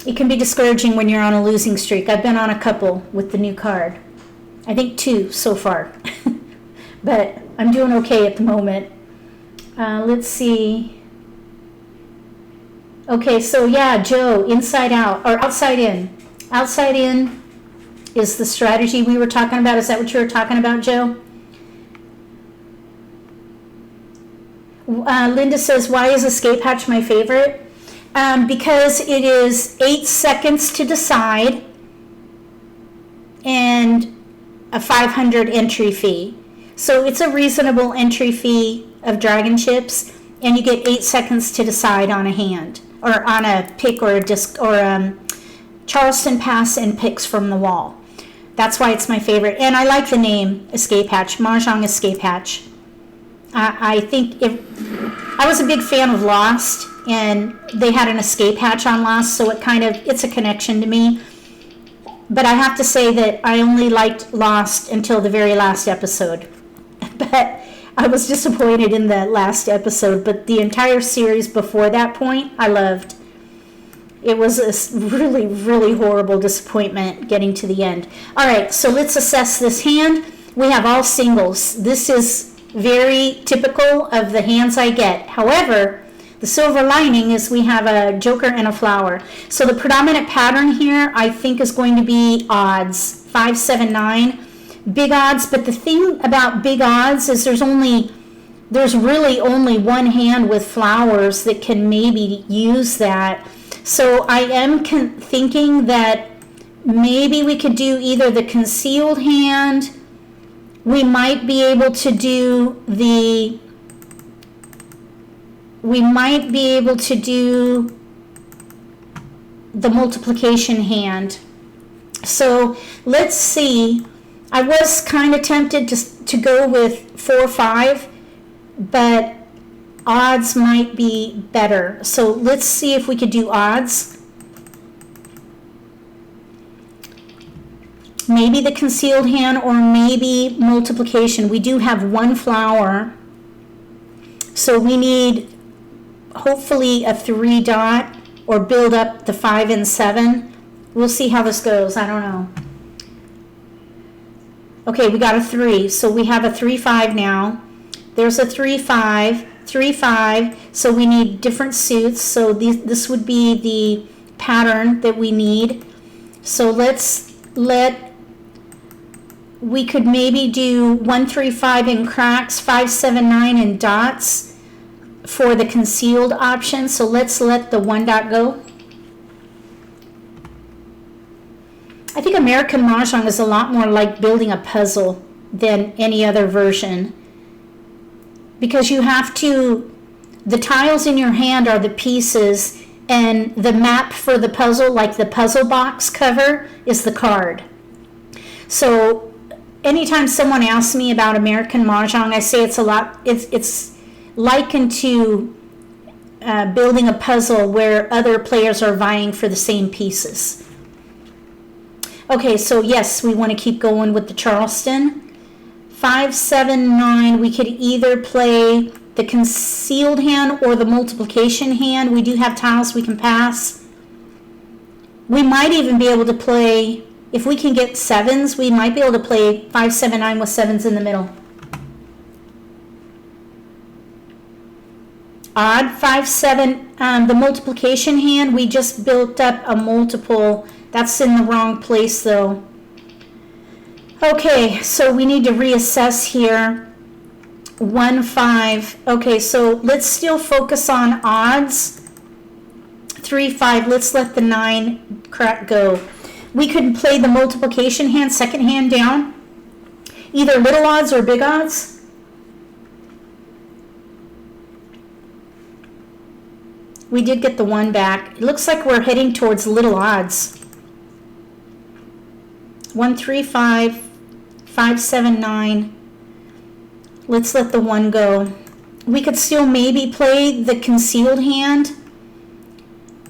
It can be discouraging when you're on a losing streak. I've been on a couple with the new card. I think 2 so far. But I'm doing okay at the moment. Let's see. Okay, so yeah, Joe, inside out, or outside in. Outside in is the strategy we were talking about. Is that what you were talking about, Joe? Linda says, why is escape hatch my favorite? Because it is 8 seconds to decide and a 500 entry fee. So it's a reasonable entry fee of dragon chips, and you get 8 seconds to decide on a hand, or on a pick, or a disc, or Charleston pass and picks from the wall. That's why it's my favorite. And I like the name Escape Hatch, Mahjong Escape Hatch. I think I was a big fan of Lost, and they had an escape hatch on Lost, so it's a connection to me. But I have to say that I only liked Lost until the very last episode. But I was disappointed in the last episode, but the entire series before that point, I loved. It was a really, really horrible disappointment getting to the end. All right, so let's assess this hand. We have all singles. This is very typical of the hands I get. However, the silver lining is we have a joker and a flower. So the predominant pattern here, I think, is going to be odds, 5, 7, 9. Big odds, but the thing about big odds is there's really only one hand with flowers that can maybe use that. So I am thinking that maybe we could do either the concealed hand. We might be able to do the multiplication hand. So let's see. I was kind of tempted to go with 4, 5, but odds might be better. So let's see if we could do odds. Maybe the concealed hand, or maybe multiplication. We do have 1 flower, so we need hopefully a 3 dot, or build up the 5 and 7. We'll see how this goes. I don't know. Okay, we got a 3, so we have a 3, 5 now. There's a 3, 5, 3, 5, so we need different suits. So this would be the pattern that we need. So we could maybe do 1, 3, 5 in cracks, 5, 7, 9 in dots for the concealed option. So let's let the 1 dot go. I think American Mah Jongg is a lot more like building a puzzle than any other version, because you have to, the tiles in your hand are the pieces, and the map for the puzzle, like the puzzle box cover, is the card. So anytime someone asks me about American Mah Jongg, I say it's likened to building a puzzle where other players are vying for the same pieces. Okay, so yes, we want to keep going with the Charleston. 5, 7, 9, we could either play the concealed hand or the multiplication hand. We do have tiles we can pass. We might even be able to play, if we can get 7s, we might be able to play 5, 7, 9 with 7s in the middle. Odd, 5, 7, the multiplication hand, we just built up a multiple. That's in the wrong place though. Okay, so we need to reassess here. 1, 5. Okay, so let's still focus on odds. 3, 5. Let's let the 9 crack go. We could play the multiplication hand, second hand down. Either little odds or big odds. We did get the 1 back. It looks like we're heading towards little odds. 1, 3, 5, 5, 7, 9. Let's let the 1 go. We could still maybe play the concealed hand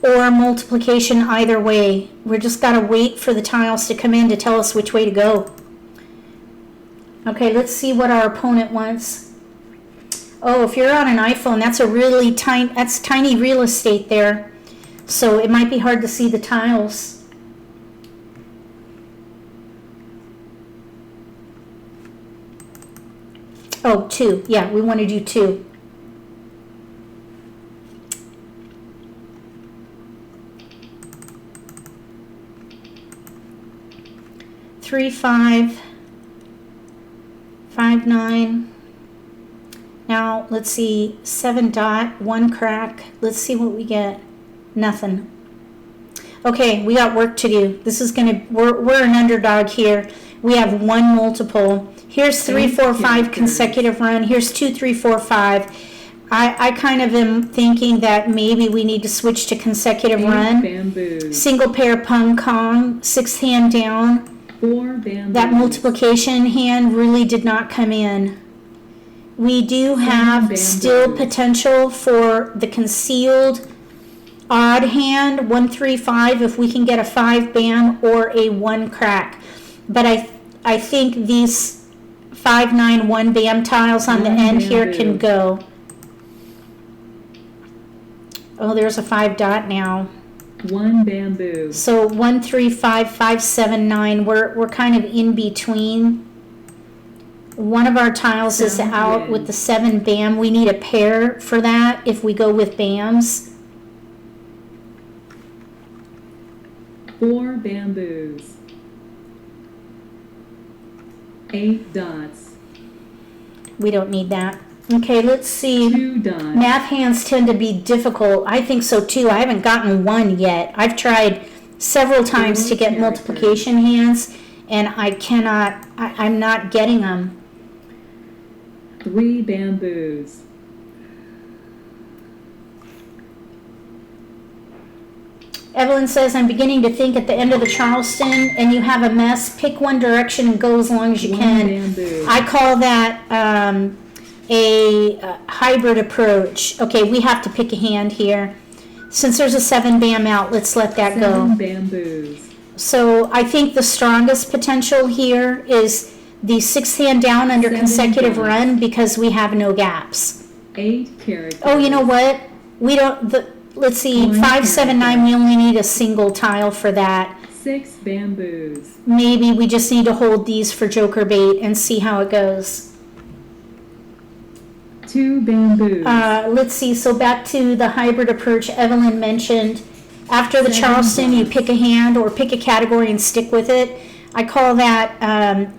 or multiplication either way. We're just got to wait for the tiles to come in to tell us which way to go. Okay, let's see what our opponent wants. Oh, if you're on an iPhone, that's a really tiny real estate there. So it might be hard to see the tiles. Oh, 2. Yeah, we want to do 2. Three, 5, 5, 9. Now let's see, 7 dot, 1 crack. Let's see what we get. Nothing. Okay, we got work to do. This is gonna, we're an underdog here. We have 1 multiple. Here's 3, 4, 5 consecutive run. Here's 2, 3, 4, 5. I kind of am thinking that maybe we need to switch to consecutive 8 run. bamboos. Single pair pung kong, 6th hand down. 4 bamboos. That multiplication hand really did not come in. We do have still potential for the concealed odd hand, 1, 3, 5, if we can get a 5 bam or a 1 crack. But I think these 5, 9, 1 bam tiles on the end here can go. Oh, there's a 5 dot now. 1 bamboo. So 1, 3, 5, 5, 7, 9. We're kind of in between. One of our tiles is out with the 7 bam. We need a pair for that if we go with bams. 4 bamboos. 8 dots. We don't need that. Okay, let's see. 2 dots. Math hands tend to be difficult. I think so too. I haven't gotten 1 yet. I've tried several times to get multiplication hands, and I'm not getting them. 3 bamboos. Evelyn says, I'm beginning to think at the end of the Charleston and you have a mess, pick one direction and go as long as you 1 can. bamboo. I call that a hybrid approach. Okay, we have to pick a hand here. Since there's a 7 bam out, let's let that 7 go. bamboos. So I think the strongest potential here is the 6th hand down under 7 consecutive dots. run because we have no gaps. 8 characters. Oh, you know what? We don't, let's see, 1 5, 7, 9, character. we only need a single tile for that. 6 bamboos. Maybe we just need to hold these for joker bait and see how it goes. 2 bamboos. Let's see, so back to the hybrid approach Evelyn mentioned. After the 7 Charleston, you dots. pick a hand or pick a category and stick with it. I call that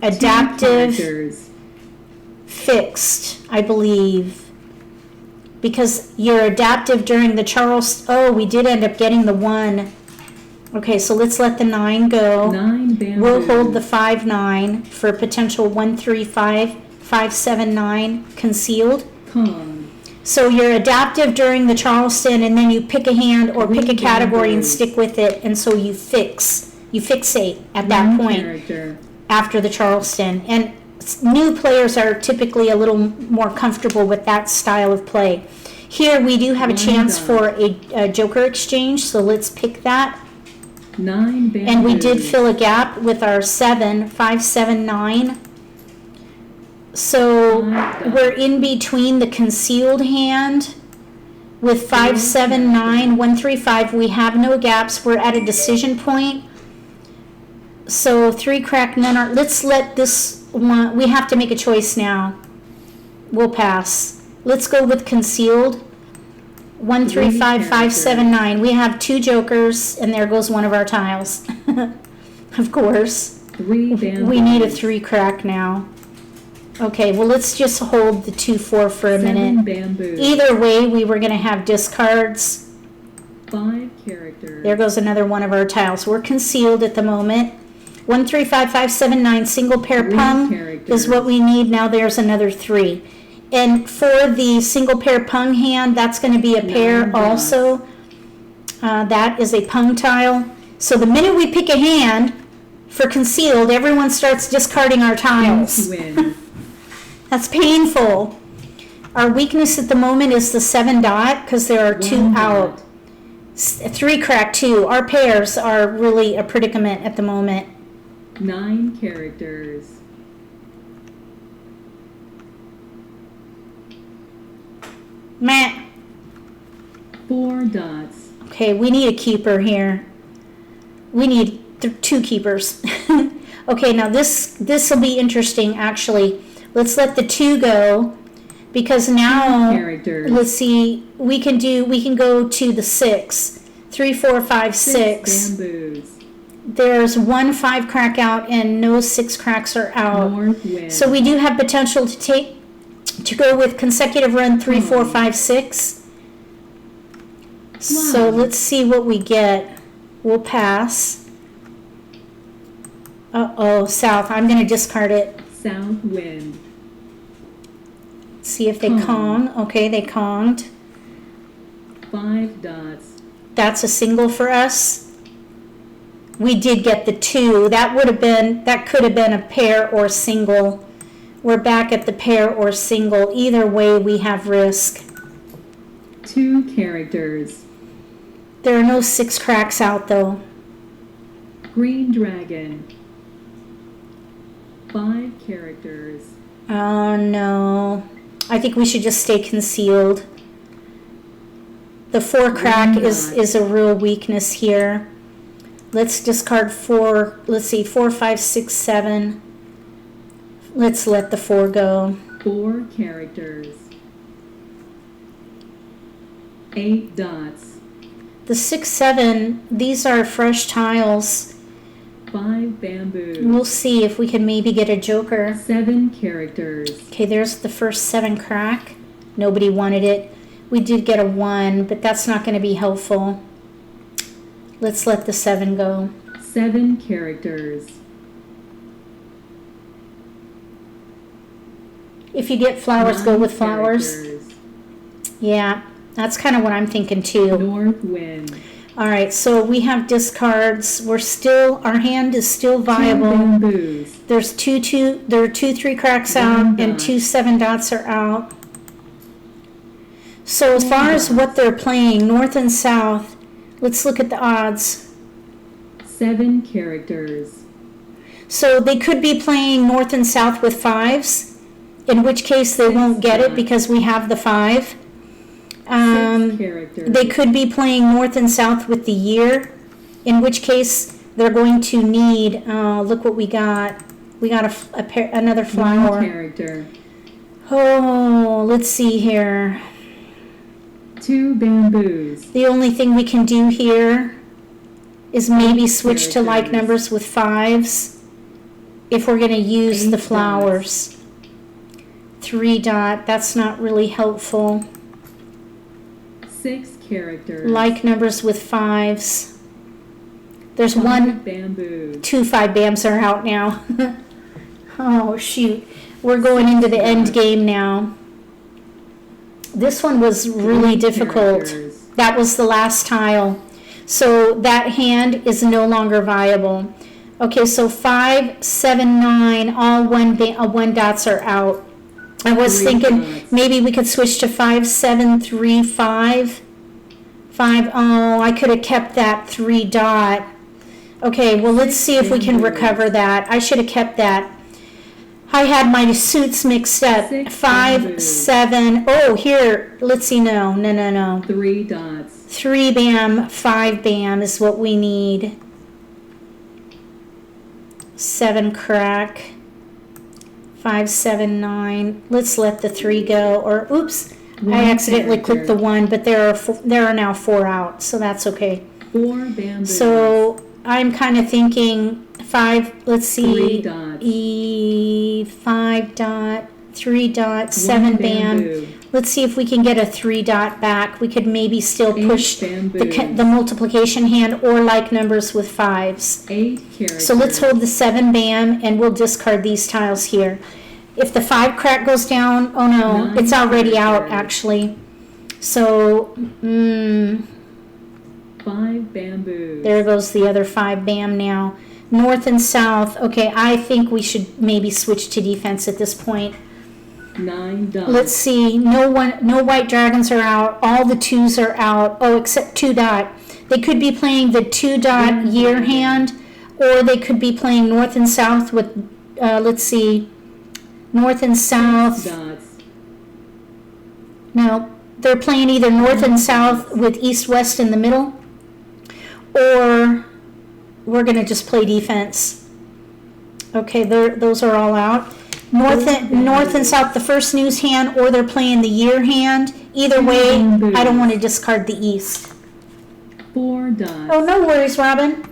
2 adaptive characters. fixed, I believe. Because you're adaptive during the Charleston. Oh, we did end up getting the 1. Okay, so let's let the 9 go. 9 bamboos. We'll hold the 5, 9 for potential 1, 3, 5, 5, 7, 9 concealed. Kong. So you're adaptive during the Charleston, and then you pick a hand or pick a category and stick with it, and so you fixate at that 1 point character. after the Charleston. And new players are typically a little more comfortable with that style of play. Here we do have a 1 chance dot. for a joker exchange, so let's pick that. 9 bamboos. And we did fill a gap with our 7, 5, 7, 9. So we're in between the concealed hand with 5, 7, 9, 1, 3, 5. We have no gaps. We're at a decision point. So 3 crack, none are. Let's let this one. We have to make a choice now. We'll pass. Let's go with concealed. 1, 3, 5, 5, 7, 9. We have 2 jokers, and there goes one of our tiles. Of course. 3 bamboos. We need a 3 crack now. Okay, well, let's just hold the 2, 4 for a 7 minute. bamboos. Either way, we were going to have discards. 5 characters. There goes another one of our tiles. We're concealed at the moment. 1, 3, 5, 5, 7, 9. Single pair 3 pung characters. is what we need. Now there's another 3. And for the single pair pung hand, that's going to be a pair 9 dots. also. That is a pung tile. So the minute we pick a hand for concealed, everyone starts discarding our tiles. Win. That's painful. Our weakness at the moment is the 7 dot because there are 2 1 out. dot. 3 crack 2. Our pairs are really a predicament at the moment. 9 characters. Meh. 4 dots. Okay, we need a keeper here. We need 2 keepers. Okay, now this will be interesting actually. Let's let the 2 go, because now, Characters. let's see, we can go to the 6. 3, 4, 5, 6. Bamboos. There's 1 5 crack out and no 6 cracks are out. North wind. So we do have potential to go with consecutive run 3, 4, 5, 6. So let's see what we get. We'll pass. Uh-oh, south. I'm going to discard it. South wind. See if they Kong. Okay, they Konged. 5 dots. That's a single for us. We did get the 2. That could have been a pair or single. We're back at the pair or single. Either way, we have risk. 2 characters. There are no 6 cracks out though. Green dragon. 5 characters. Oh no. I think we should just stay concealed. The 4 crack is a real weakness here. Let's discard 4. Let's see, 4, 5, 6, 7. Let's let the 4 go. 4 characters. 8 dots. The 6, 7, these are fresh tiles. 5 bamboos. We'll see if we can maybe get a joker. 7 characters. Okay, there's the first 7 crack. Nobody wanted it. We did get a 1, but that's not going to be helpful. Let's let the 7 go. 7 characters. If you get flowers, go 9 with flowers. characters. Yeah, that's kind of what I'm thinking too. North wind. All right, so we have discards. Our hand is still 2 viable. bamboos. There are 2 3 cracks out and 2 7 dots are out. So as far as what they're playing, north and south, let's look at the odds. 7 characters. So they could be playing north and south with 5s, in which case they won't get it because we have the 5. 6 characters. They could be playing north and south with the year, in which case they're going to need, look what we got. We got another 1 flower. character. Oh, let's see here. 2 bamboos. The only thing we can do here is maybe switch to like characters. numbers with 5s if we're going to use 8 the flowers. 3 dot, that's not really helpful. 6 characters. Like numbers with 5s. There's 5 1, bamboos. 2 5 bams are out now. Oh shoot, we're going into the end game now. This one was really 3 difficult. characters. That was the last tile. So that hand is no longer viable. Okay, so 5, 7, 9, all 1 dots are out. I was 3 thinking dots. maybe we could switch to 5, 7, 3, 5. 5, oh, I could have kept that 3 dot. Okay, well, let's see if we can recover that. I should have kept that. I had my suits mixed up. 6 5, bamboos. 7. Oh, here, let's see, no. 3 dots. 3 bam, 5 bam is what we need. 7 crack. 5, 7, 9. Let's let the 3 go. Or, oops, 1 I accidentally character. clicked the 1, but there are now 4 out, so that's okay. 4 bamboos. So I'm kind of thinking 5, let's 3 see, dots. 5 dot, 3 dot, 7 1 bam. bamboo. Let's see if we can get a 3 dot back. We could maybe still 8 push bamboos. the multiplication hand or like numbers with 5s. 8 characters. So let's hold the 7 bam and we'll discard these tiles here. If the 5 crack goes down, oh no, 9 it's already out characters. actually. So, 5 bamboos. there goes the other 5 bam now. North and south. Okay, I think we should maybe switch to defense at this point. 9 dots. Let's see. No white dragons are out. All the 2s are out. Oh, except 2 dot. They could be playing the 2 dot year hand, or they could be playing north and south with, let's see, north and 6 south. dots. No, they're playing either north and south with east west in the middle, or we're going to just play defense. Okay, those are all out. north and south, the first news hand, or they're playing the year hand. Either way, I don't want to discard the east. 4 dots. Oh, no worries, Robin.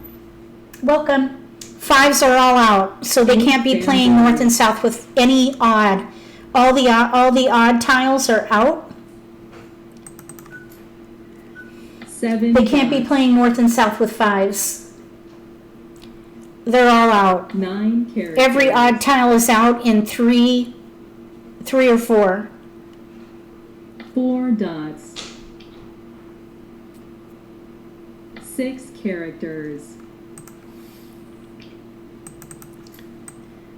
Welcome. Fives are all out, so they can't be playing north and south with any odd. All the odd tiles are out. 7 They can't be dots. playing north and south with fives. They're all out. 9 characters. Every odd tile is out in three or four. 4 dots. 6 characters.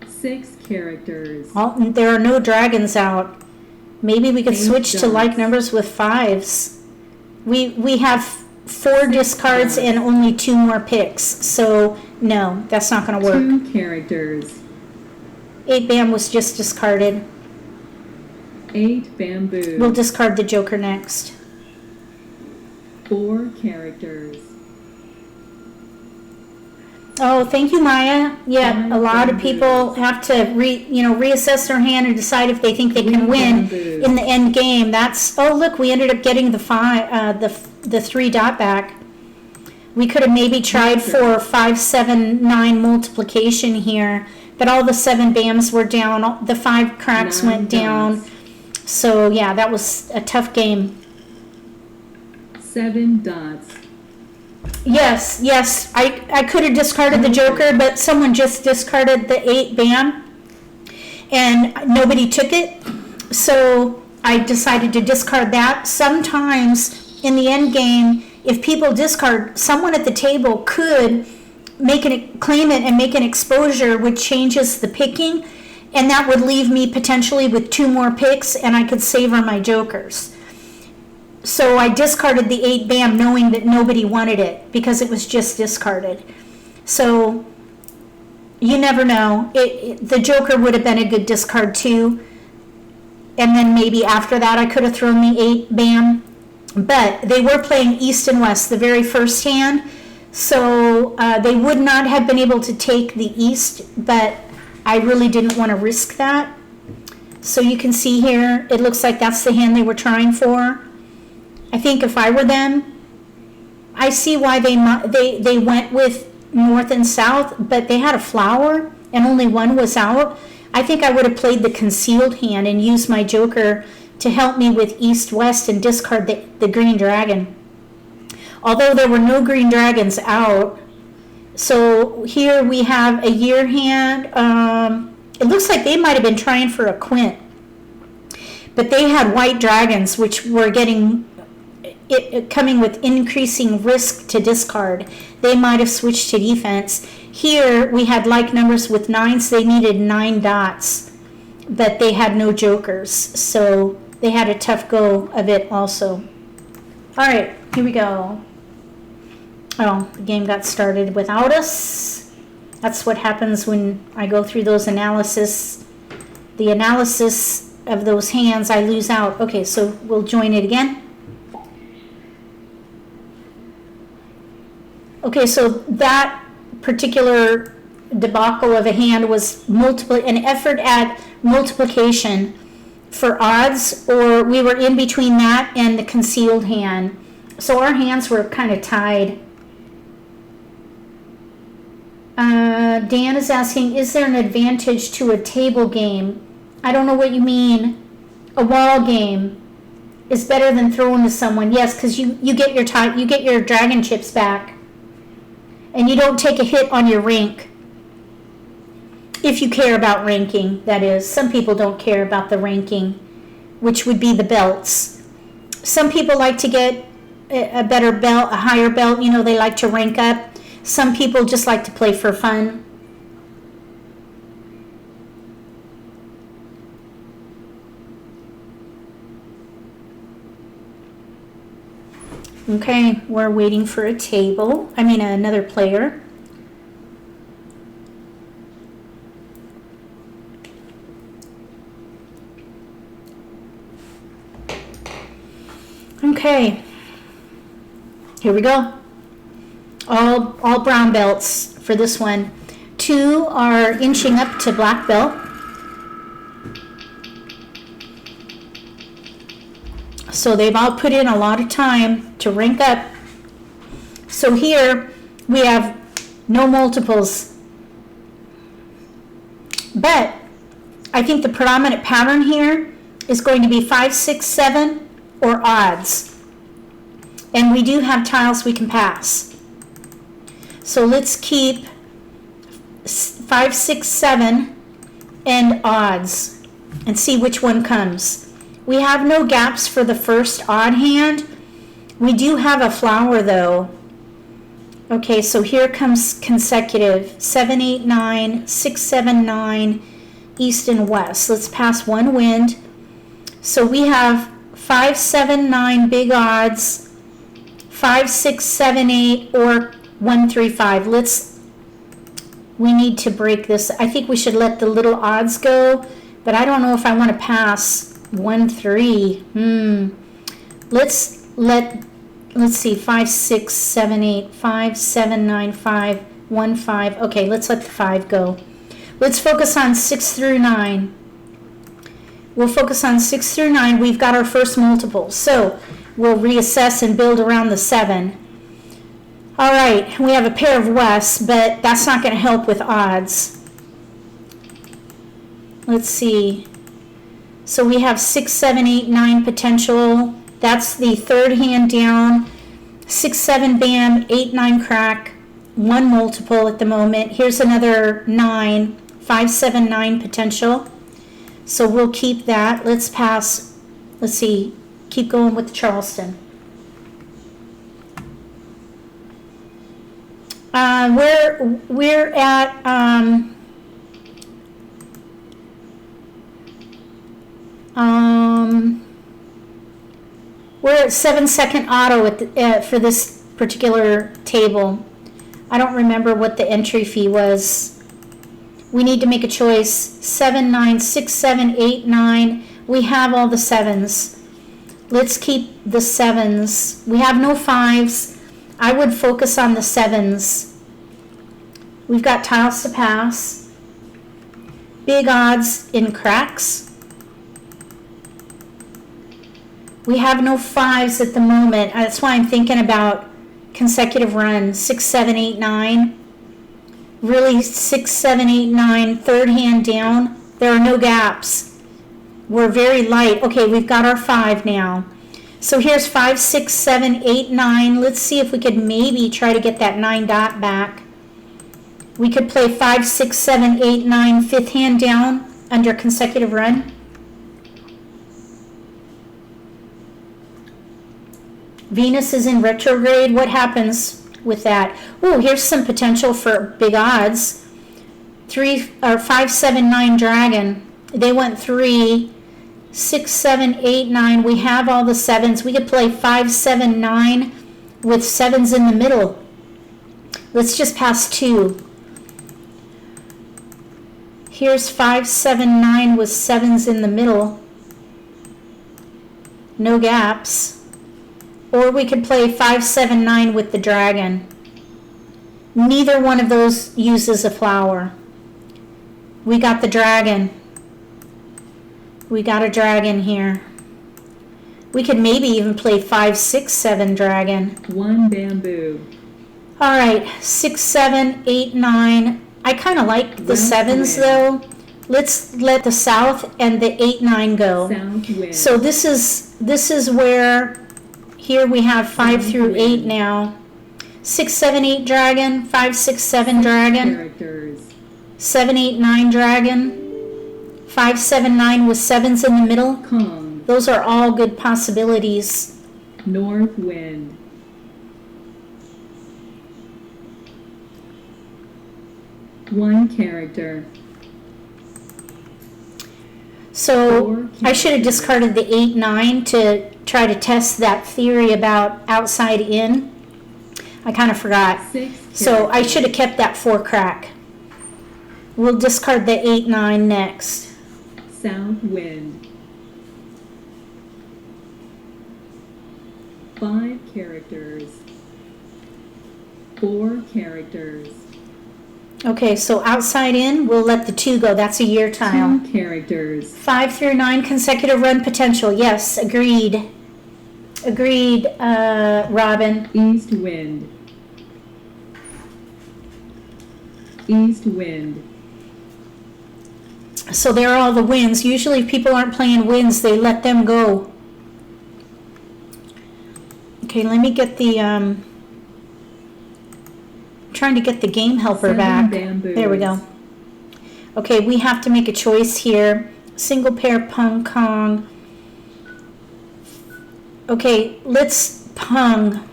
6 characters. There are no dragons out. Maybe we could 8 switch to dots. like numbers with fives. We have 4 discards and only 2 more picks. So no, that's not going to work. 2 characters. 8 bam was just discarded. 8 bamboo. We'll discard the joker next. 4 characters. Oh, thank you, Maya. Yeah, a lot of people have to reassess their hand and decide if they think they can win in the end game. Oh, look, we ended up getting the 3 dot back. We could have maybe tried for 5, 7, 9 multiplication here, but all the 7 bams were down. The 5 cracks 9 went down. dots. So yeah, that was a tough game. 7 dots. Yes, I could have discarded the joker, but someone just discarded the 8 bam, and nobody took it, so I decided to discard that. Sometimes in the end game, if people discard, someone at the table could claim it and make an exposure, which changes the picking, and that would leave me potentially with 2 more picks, and I could savor my jokers. So I discarded the 8 bam knowing that nobody wanted it because it was just discarded. So you never know. The joker would have been a good discard too. And then maybe after that I could have thrown the 8 bam. But they were playing east and west the very first hand. So they would not have been able to take the east, but I really didn't want to risk that. So you can see here, it looks like that's the hand they were trying for. I think if I were them, I see why they went with north and south, but they had a flower and only one was out. I think I would have played the concealed hand and used my joker to help me with east-west and discard the green dragon. Although there were no green dragons out. So here we have a year hand. It looks like they might have been trying for a quint. But they had white dragons, which were coming with increasing risk to discard. They might have switched to defense. Here we had like numbers with 9s. They needed 9 dots, but they had no jokers. So they had a tough go of it also. All right, here we go. Oh, the game got started without us. That's what happens when I go through those analysis. The analysis of those hands, I lose out. Okay, so we'll join it again. Okay, so that particular debacle of a hand was an effort at multiplication for odds, or we were in between that and the concealed hand. So our hands were kind of tied. Dan is asking, is there an advantage to a table game? I don't know what you mean. A wall game is better than throwing to someone. Yes, because you get your dragon chips back. And you don't take a hit on your rank. If you care about ranking, that is. Some people don't care about the ranking, which would be the belts. Some people like to get a better belt, a higher belt. They like to rank up. Some people just like to play for fun. Okay, we're waiting for another player. Okay, here we go. All brown belts for this one. 2 are inching up to black belt. So they've all put in a lot of time to rank up. So here we have no multiples. But I think the predominant pattern here is going to be 5, 6, 7 or odds. And we do have tiles we can pass. So let's keep 5, 6, 7 and odds and see which one comes. We have no gaps for the first odd hand. We do have a flower though. Okay, so here comes consecutive 7, 8, 9, 6, 7, 9, east and west. Let's pass one wind. So we have 5, 7, 9 big odds, 5, 6, 7, 8, or 1, 3, 5. We need to break this. I think we should let the little odds go, but I don't know if I want to pass 1, 3. Let's see, 5, 6, 7, 8, 5, 7, 9, 5, 1, 5. Okay, let's let the 5 go. Let's focus on 6 through 9. We'll focus on 6 through 9. We've got our first multiple. So we'll reassess and build around the 7. All right, we have a pair of Wests, but that's not going to help with odds. Let's see. So we have 6, 7, 8, 9 potential. That's the third hand down. 6, 7 bam, 8, 9 crack, 1 multiple at the moment. Here's another 9, 5, 7, 9 potential. So we'll keep that. Let's pass. Let's see. Keep going with Charleston. We're at we're at 7-second auto for this particular table. I don't remember what the entry fee was. We need to make a choice. 7, 9, 6, 7, 8, 9. We have all the 7s. Let's keep the 7s. We have no 5s. I would focus on the 7s. We've got tiles to pass. Big odds in cracks. We have no 5s at the moment. That's why I'm thinking about consecutive runs. 6, 7, 8, 9. Really 6, 7, 8, 9. Third hand down. There are no gaps. We're very light. Okay, we've got our 5 now. So here's 5, 6, 7, 8, 9. Let's see if we could maybe try to get that 9 dot back. We could play 5, 6, 7, 8, 9, fifth hand down under consecutive run. Venus is in retrograde. What happens with that? Oh, here's some potential for big odds. 5, 7, 9 dragon. They went 3. 6, 7, 8, 9. We have all the 7s. We could play 5, 7, 9 with 7s in the middle. Let's just pass 2. Here's 5, 7, 9 with 7s in the middle. No gaps. Or we could play 5, 7, 9 with the dragon. Neither one of those uses a flower. We got the dragon. We got a dragon here. We could maybe even play 5, 6, 7 dragon. 1 bamboo. All right, 6, 7, 8, 9. I kind of like the 7s though. Let's let the south and the 8, 9 go. South wind. So this is where here we have 5 through 8 now. 6, 7, 8 dragon, 5, 6, 7 dragon, Characters. 7, 8, 9 dragon, 5, 7, 9 with 7s in the middle. Kong. Those are all good possibilities. North wind. One character. So I should have discarded the 8, 9 to try to test that theory about outside in. I kind of forgot. 6 So I should have kept that 4 crack. We'll discard the 8, 9 next. South wind. 5 characters. 4 characters. Okay, so outside in, we'll let the 2 go. That's a year tile. 2 characters. 5 through 9 consecutive run potential. Yes, agreed. Agreed, Robin. East wind. East wind. So there are all the winds. Usually if people aren't playing winds, they let them go. Okay, let me get the, trying to get the game helper 7 back. bamboos. There we go. Okay, we have to make a choice here. Single pair pung kong. Okay, let's pung.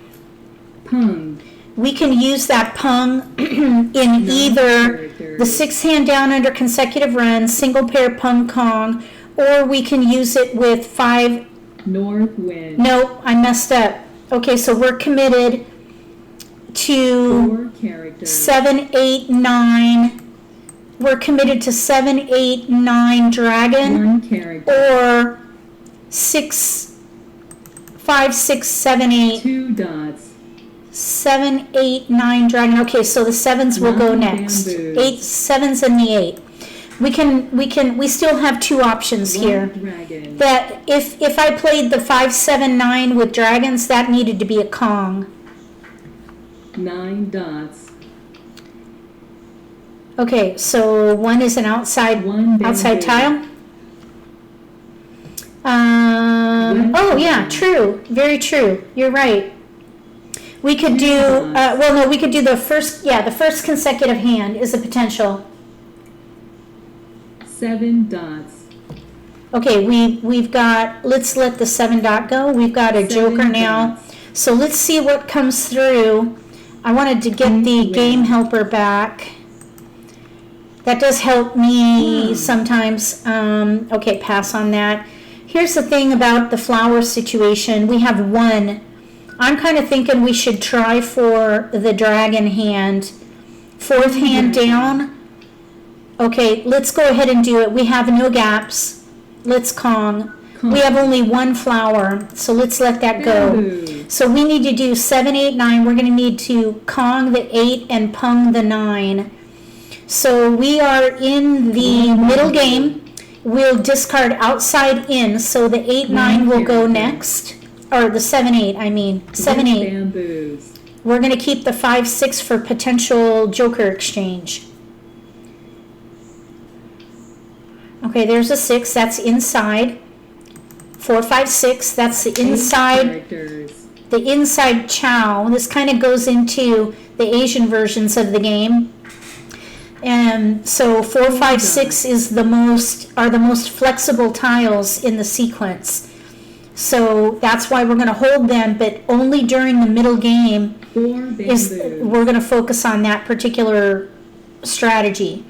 Pung. We can use that pung in either characters. the 6 hand down under consecutive runs, single pair pung kong, or we can use it with 5. North wind. Nope, I messed up. Okay, so we're committed to 4 characters. 7, 8, 9. We're committed to 7, 8, 9 dragon, 1 character. or 6, 5, 6, 7, 8. 2 dots. 7, 8, 9 dragon. Okay, so the 7s will go 9 next. bamboos. 8, 7s and the 8. We still have 2 options 1 here. dragon. That if I played the 5, 7, 9 with dragons, that needed to be a Kong. 9 dots. Okay, so 1 is an outside 1 bamboo. outside tile. Oh yeah, true. Very true. You're right. We could do, well no, we could do the first, yeah, the first consecutive hand is a potential. 7 dots. Okay, we've got, let's let the 7 dot go. We've got a 7 joker now. dots. So let's see what comes through. I wanted to get the game helper back. That does help me sometimes. Okay, pass on that. Here's the thing about the flower situation. We have 1. I'm kind of thinking we should try for the dragon hand. 4th hand down. Okay, let's go ahead and do it. We have no gaps. Let's Kong. We have only 1 flower, so let's let that go. Bamboo. So we need to do 7, 8, 9. We're going to need to Kong the 8 and Pung the 9. So we are in the middle game. We'll discard outside in, so the 8, 9 will go next. Or the 7, 8, I mean. 7, 8. Bamboos. We're going to keep the 5, 6 for potential joker exchange. Okay, there's a 6. That's inside. 4, 5, 6. That's the 8 inside. characters. The inside chow. This kind of goes into the Asian versions of the game. And so 4, 5, 6 is the most flexible tiles in the sequence. So that's why we're going to hold them, but only during the middle game 4 is bamboos. we're going to focus on that particular strategy.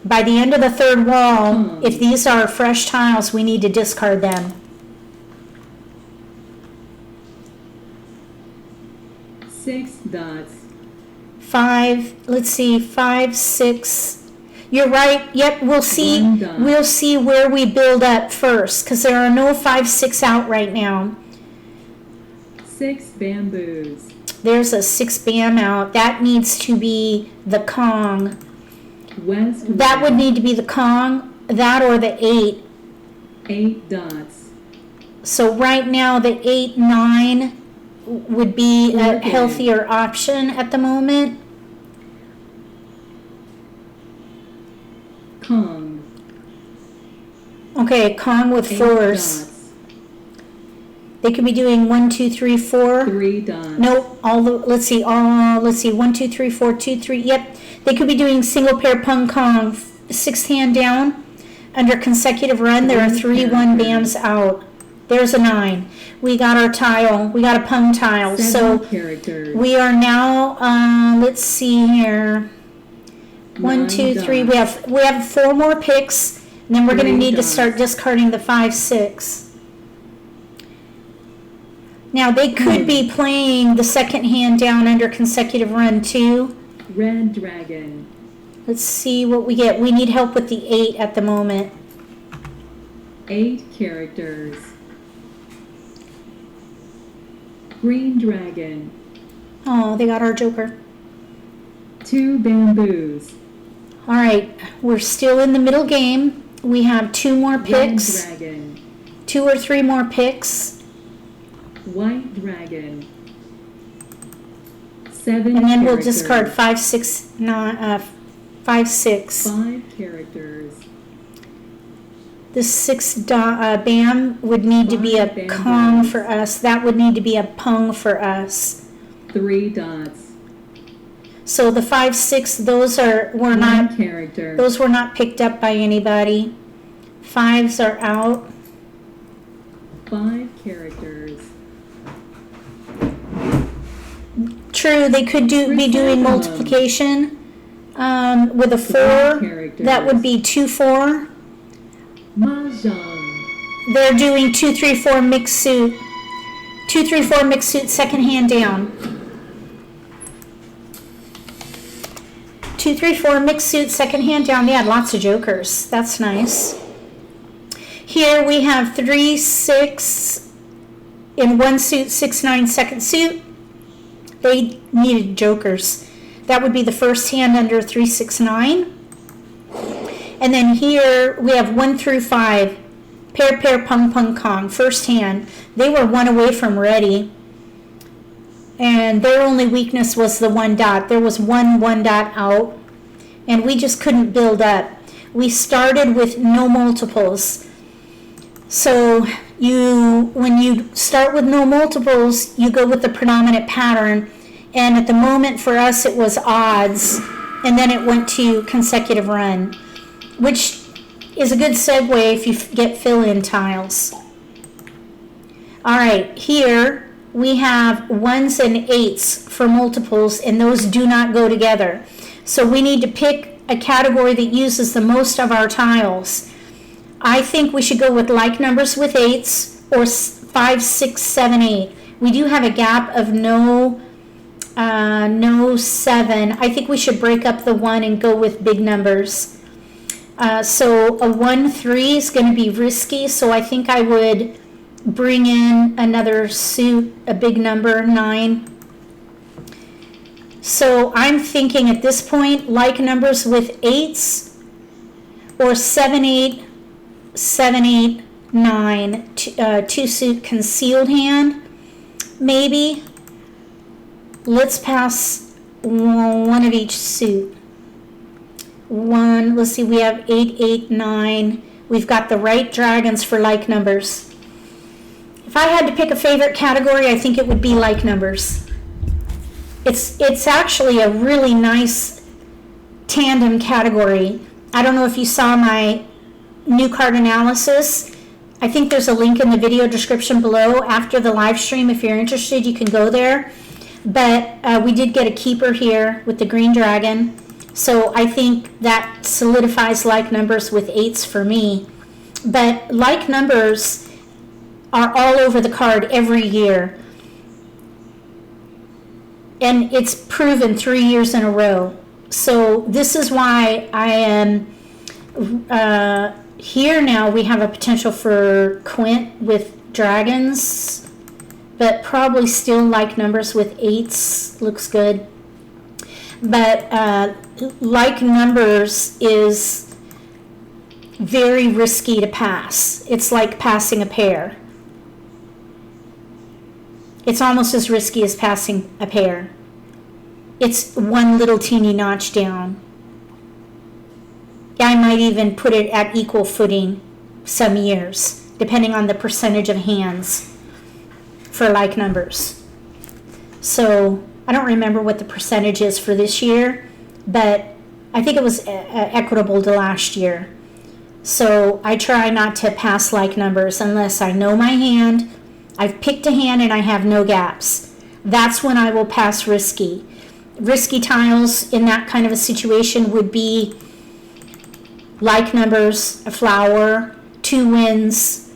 By the end of the 3rd wall, if these are fresh tiles, we need to discard them. 6 dots. 5, let's see, 5, 6. You're right. Yep, we'll see. 1 dot. We'll see where we build up first, because there are no 5, 6 out right now. 6 bamboos. There's a 6 bam out. That needs to be the Kong. West That would wind. need to be the Kong. That or the 8. 8 dots. So right now the 8, 9 would be a Okay. healthier option at the moment. Kong. Okay, Kong with 8 4s. dots. They could be doing 1, 2, 3, 4. 3 dots. Nope. Let's see. 1, 2, 3, 4, 2, 3. Yep. They could be doing single pair pung kong. 6th hand down under consecutive run. There are 3 1 bams out. There's a 9. We got our tile. We got a pung tile. 7 So characters. we are now. Let's see here. 1, 9 2, 3. dots. We have 4 more picks, and then we're going to 3 need to dots. start discarding the 5, 6. Now they could be playing the 2nd hand down under consecutive run too. Red dragon. Let's see what we get. We need help with the 8 at the moment. 8 characters. Green dragon. Oh, they got our joker. 2 bamboos. All right, we're still in the middle game. We have 2 more Red picks, dragon. 2 or 3 more picks. White dragon. 7 And then we'll characters. discard 5, 6, 9, 5, 6. 5 characters. The 6 bam would need to be a 5 Kong bamboos. for us. That would need to be a Pung for us. 3 dots. So the 5, 6, those were 1 not character. those were not picked up by anybody. 5s are out. 5 characters. True, they could be doing Recycle. multiplication with a 3 4. characters. That would be 2, 4. Mahjong. They're doing 2, 3, 4 mixed suit. 2, 3, 4 mixed suit, second hand down. 2, 3, 4 mixed suit, second hand down. They had lots of jokers. That's nice. Here we have 3, 6 in one suit, 6, 9 second suit. They needed jokers. That would be the first hand under 3, 6, 9. And then here we have 1 through 5. Pair, pair, pung, pung, Kong. First hand. They were 1 away from ready. And their only weakness was the 1 dot. There was 1 dot out. And we just couldn't build up. We started with no multiples. So when you start with no multiples, you go with the predominant pattern. And at the moment for us it was odds. And then it went to consecutive run, which is a good segue if you get fill-in tiles. All right, here we have 1s and 8s for multiples, and those do not go together. So we need to pick a category that uses the most of our tiles. I think we should go with like numbers with 8s or 5, 6, 7, 8. We do have a gap of no 7. I think we should break up the 1 and go with big numbers. So a 1, 3 is going to be risky, so I think I would bring in another suit, a big number, 9. So I'm thinking at this point, like numbers with 8s or 7, 8, 7, 8, 9, 2 suit concealed hand, maybe. Let's pass one of each suit. 1, let's see, we have 8, 8, 9. We've got the right dragons for like numbers. If I had to pick a favorite category, I think it would be like numbers. It's actually a really nice tandem category. I don't know if you saw my new card analysis. I think there's a link in the video description below after the live stream. If you're interested, you can go there. But we did get a keeper here with the green dragon. So I think that solidifies like numbers with 8s for me. But like numbers are all over the card every year. And it's proven 3 years in a row. So this is why I am here now. We have a potential for Quint with dragons, but probably still like numbers with 8s looks good. But like numbers is very risky to pass. It's like passing a pair. It's almost as risky as passing a pair. It's one little teeny notch down. I might even put it at equal footing some years, depending on the percentage of hands for like numbers. So I don't remember what the percentage is for this year, but I think it was equitable to last year. So I try not to pass like numbers unless I know my hand, I've picked a hand and I have no gaps. That's when I will pass risky. Risky tiles in that kind of a situation would be like numbers, a flower, 2 winds,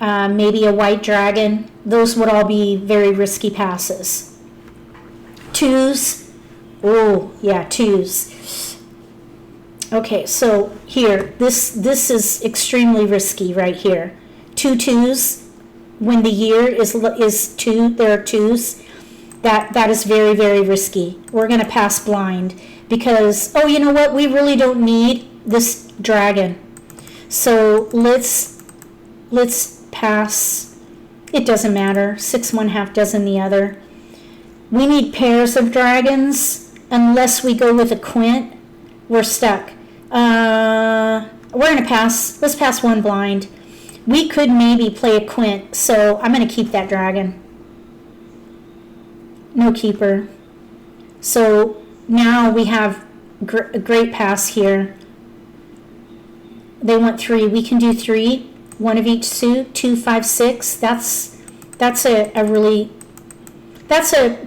maybe a white dragon. Those would all be very risky passes. 2s, oh yeah, 2s. Okay, so here, this is extremely risky right here. 2 2s, when the year is 2, there are 2s. That is very, very risky. We're going to pass blind because, oh, you know what? We really don't need this dragon. So let's pass It doesn't matter. 6 1/2 dozen the other. We need pairs of dragons. Unless we go with a quint, we're stuck. We're going to pass. Let's pass one blind. We could maybe play a quint, so I'm going to keep that dragon. No keeper. So now we have a great pass here. They want 3. We can do 3. 1 of each suit. 2, 5, 6. That's a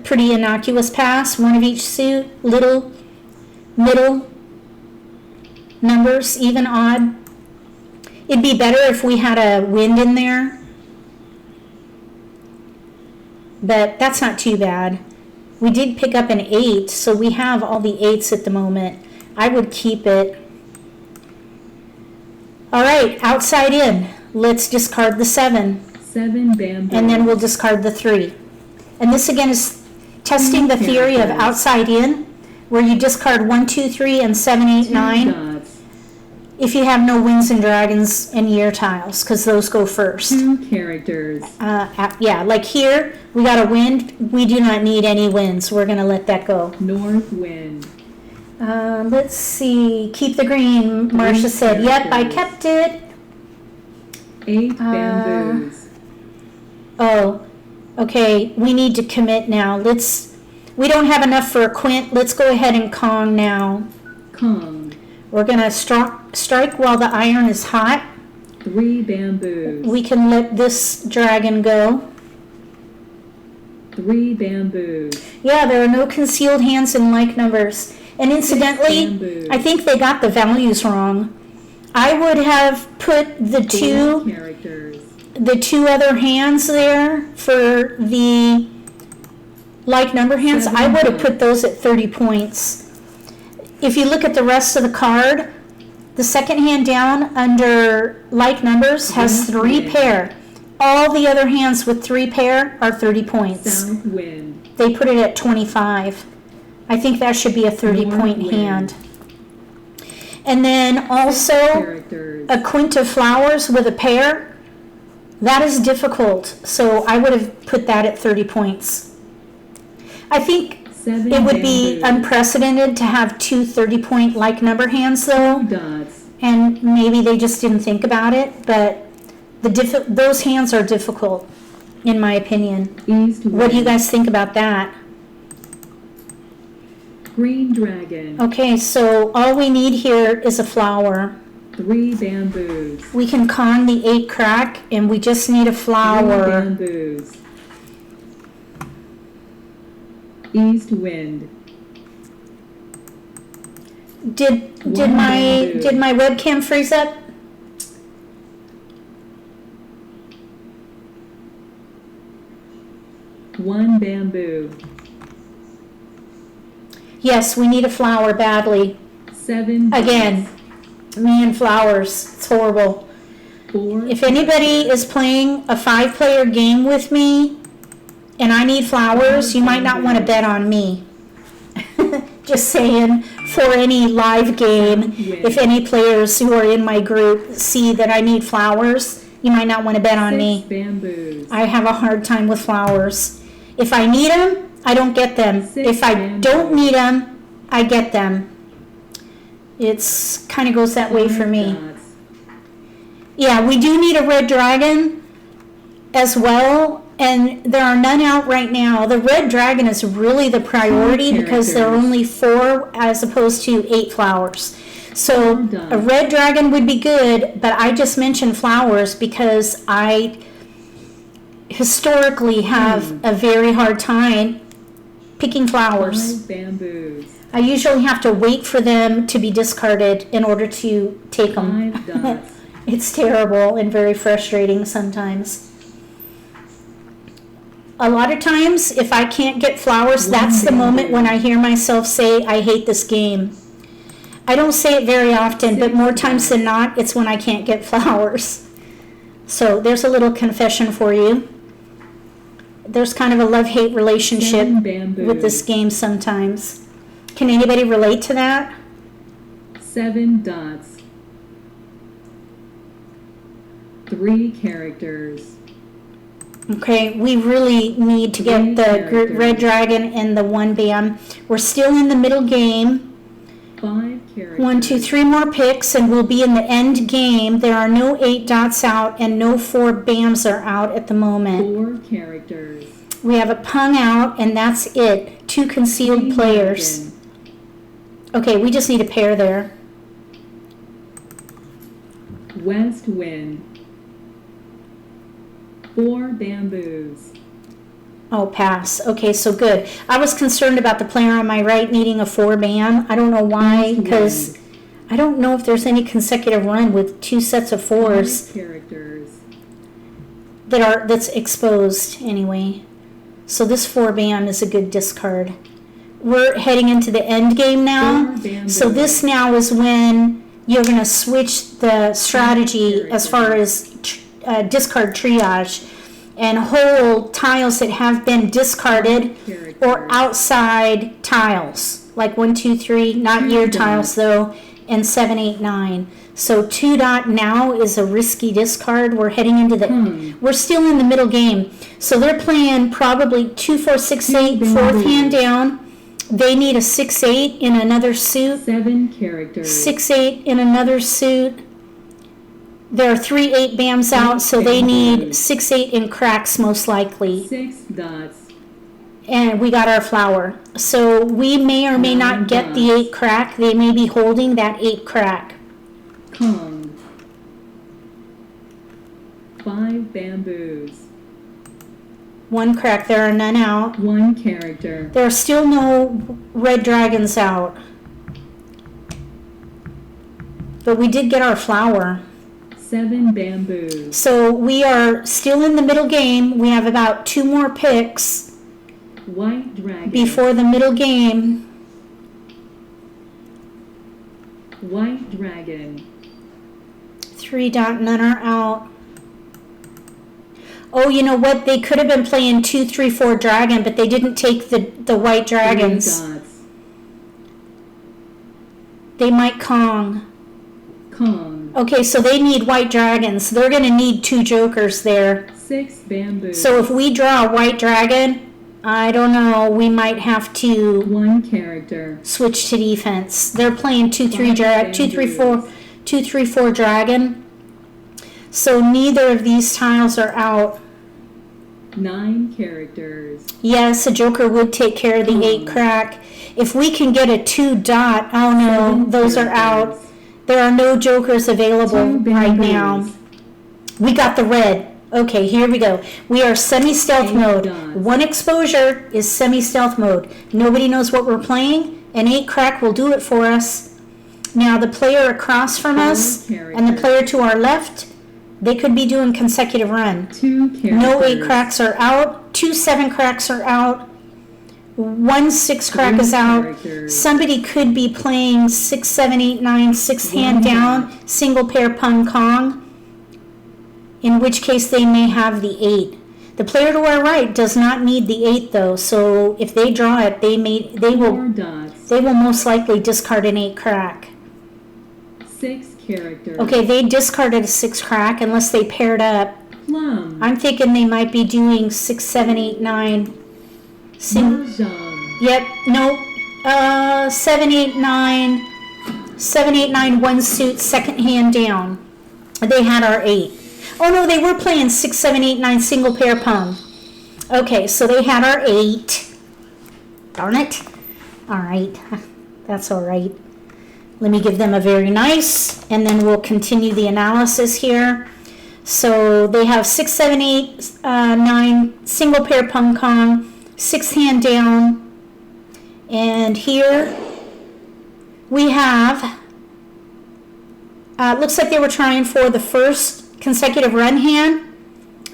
pretty innocuous pass. 1 of each suit. Little, middle numbers, even, odd. It'd be better if we had a wind in there, but that's not too bad. We did pick up an 8, so we have all the 8s at the moment. I would keep it. All right, outside in. Let's discard the 7. 7 bamboo. And then we'll discard the 3. And this again is testing the theory of outside in, where you discard 1, 2, 3, and 7, 8, 9. Dots. If you have no winds and dragons and year tiles, because those go first. 2 characters. Yeah, like here, we got a wind. We do not need any winds. We're going to let that go. North wind. Let's see. Keep the green, Marcia said. Yep, I kept it. 8 bamboos. Oh, okay. We need to commit now. We don't have enough for a quint. Let's go ahead and Kong now. Kong. We're going to strike while the iron is hot. 3 bamboos. We can let this dragon go. 3 bamboos. Yeah, there are no concealed hands in like numbers. And incidentally, I think they got the values wrong. I would have put the 4 characters. the 2 other hands there for the like number hands. I would have put those at 30 points. If you look at the rest of the card, the second hand down under like numbers has 3 pair. All the other hands with 3 pair are 30 points. South wind. They put it at 25. I think that should be a 30-point hand. And then also Characters. a quint of flowers with a pair. That is difficult, so I would have put that at 30 points. I think 7 it would be bamboos. unprecedented to have 2 30-point like number hands though, Dots. and maybe they just didn't think about it, but those hands are difficult, in my opinion. East wind. What do you guys think about that? Green dragon. Okay, so all we need here is a flower. 3 bamboos. We can con the 8 crack, and we just need a 3 flower. bamboos. East wind. Did One bamboo. my webcam freeze up? One bamboo. Yes, we need a flower badly. 7 dots. Again, me and flowers. It's horrible. 4 If anybody is playing a 5-player game with me and I need flowers, you might not want to bet on me. Just saying, for any live game, if any players who are in my group see that I need flowers, you might not want to bet on 6 me. bamboos. I have a hard time with flowers. If I need them, I don't get them. 6 If I bamboos. don't need them, I get them. It's kind of goes that way for 5 me. dots. Yeah, we do need a red dragon as well, and there are none out right now. The red dragon is really the priority because there are characters. only 4 as opposed to 8 flowers. So Well done. a red dragon would be good, but I just mentioned flowers because I historically have a very hard time picking flowers. 5 bamboos. I usually have to wait for them to be discarded in order to take them. 5 dots. It's terrible and very frustrating sometimes. A lot of times, if I can't get flowers, that's the moment when I hear myself say, I hate this game. I don't say it very often, but more times than not, it's when I can't get flowers. So there's a little confession for you. There's kind of a love-hate relationship 7 bamboos. with this game sometimes. Can anybody relate to that? 7 dots. 3 characters. Okay, we really need to get the red dragon and the 1 bam. We're still in the middle game. 5 characters. 1, 2, 3 more picks, and we'll be in the end game. There are no 8 dots out, and no 4 bams are out at the moment. 4 characters. We have a pung out, and that's it. 2 concealed 3 players. dragon. Okay, we just need a pair there. West wind. 4 bamboos. Oh, pass. Okay, so good. I was concerned about the player on my right needing a 4 bam. I don't know why, East because wind. I don't know if there's any consecutive run with 2 sets of 4s 5 characters. that's exposed anyway. So this 4 bam is a good discard. We're heading into the end game now. 4 bamboos. So this now is when you're going to switch the strategy as far as discard triage and hold tiles that have been discarded or outside tiles, like 1, 2, 3, not 2 your dots. tiles though, and 7, 8, 9. So 2 dot now is a risky discard. We're heading into the, we're still in the middle game. So they're playing probably 2, 4, 6, 8, fourth hand down. They need a 6, 8 in another suit. 7 characters. 6, 8 in another suit. There are 3, 8 bams out, so they need 6, 8 in cracks most likely. 6 dots. And we got our flower. So we may or may not get the 8 crack. They may be holding that 8 crack. Kong. 5 bamboos. 1 crack. There are none out. 1 character. There are still no red dragons out. But we did get our flower. 7 bamboos. So we are still in the middle game. We have about 2 more picks White dragon. before the middle game. White dragon. 3 dot, none are out. Oh, you know what? They could have been playing 2, 3, 4 dragon, but they didn't take the white 3 dragons. dots. They might Kong. Kong. Okay, so they need white dragons. They're going to need 2 jokers there. 6 bamboos. So if we draw a white dragon, I don't know, we might have to 1 character. switch to defense. They're playing 2, 3 5 drag, 2, 3, 4, bamboos. 2, 3, 4 dragon. So neither of these tiles are out. 9 characters. Yes, a joker would take care of the 8 crack. If we can get a 2 dot, oh no, 7 those are out. characters. There are no jokers available 2 right now. bamboos. We got the red. Okay, here we go. We are semi-stealth 8 mode. dots. 1 exposure is semi-stealth mode. Nobody knows what we're playing. An 8 crack will do it for us. Now the player across from 4 us and the characters. player to our left, they could be doing consecutive run. 2 characters. No 8 cracks are out. 2 7 cracks are out. 1 6 crack 3 is out. characters. Somebody could be playing 6, 7, 8, 9, 6 hand 1 down, single pair pung Kong, in which case they may have the 8. The player to our right does not need the 8 though, so if they draw it, they 4 dots. will most likely discard an 8 crack. 6 characters. Okay, they discarded a 6 crack unless they paired up. Plum. I'm thinking they might be doing 6, 7, 8, 9. Mahjong. Yep, nope. 7, 8, 9. 7, 8, 9, 1 suit, second hand down. They had our 8. Oh no, they were playing 6, 7, 8, 9 single pair pung. Okay, so they had our 8. Darn it. Alright, that's alright. Let me give them a very nice, and then we'll continue the analysis here. So they have 6, 7, 8, 9 single pair pung Kong, 6 hand down, and here we have, looks like they were trying for the first consecutive run hand,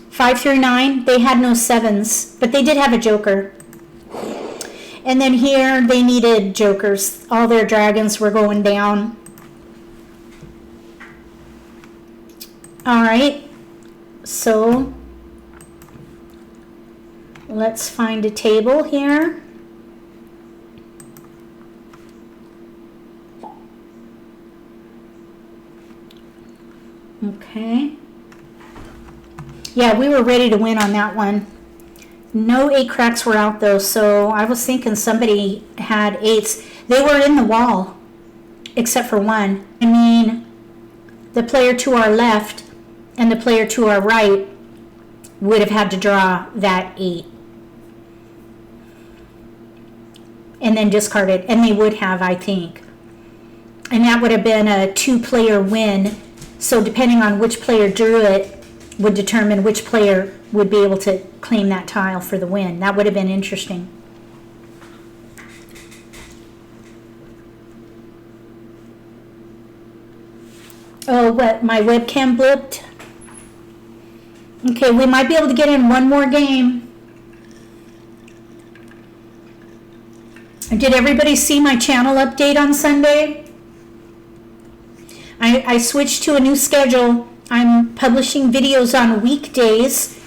5 through 9. They had no 7s, but they did have a joker. And then here they needed jokers. All their dragons were going down. All right, so let's find a table here. Okay. Yeah, we were ready to win on that one. No 8 cracks were out though, so I was thinking somebody had 8s. They were in the wall, except for one. I mean, the player to our left and the player to our right would have had to draw that 8. And then discard it, and they would have, I think. And that would have been a 2-player win. So depending on which player drew it would determine which player would be able to claim that tile for the win. That would have been interesting. Oh, what? My webcam blipped? Okay, we might be able to get in one more game. Did everybody see my channel update on Sunday? I switched to a new schedule. I'm publishing videos on weekdays,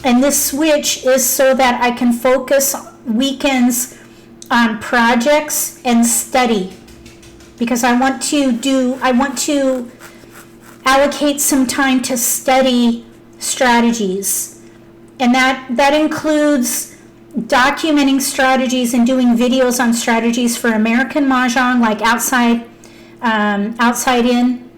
and this switch is so that I can focus weekends on projects and study, because I want to allocate some time to study strategies, and that includes documenting strategies and doing videos on strategies for American Mah Jongg, like outside in.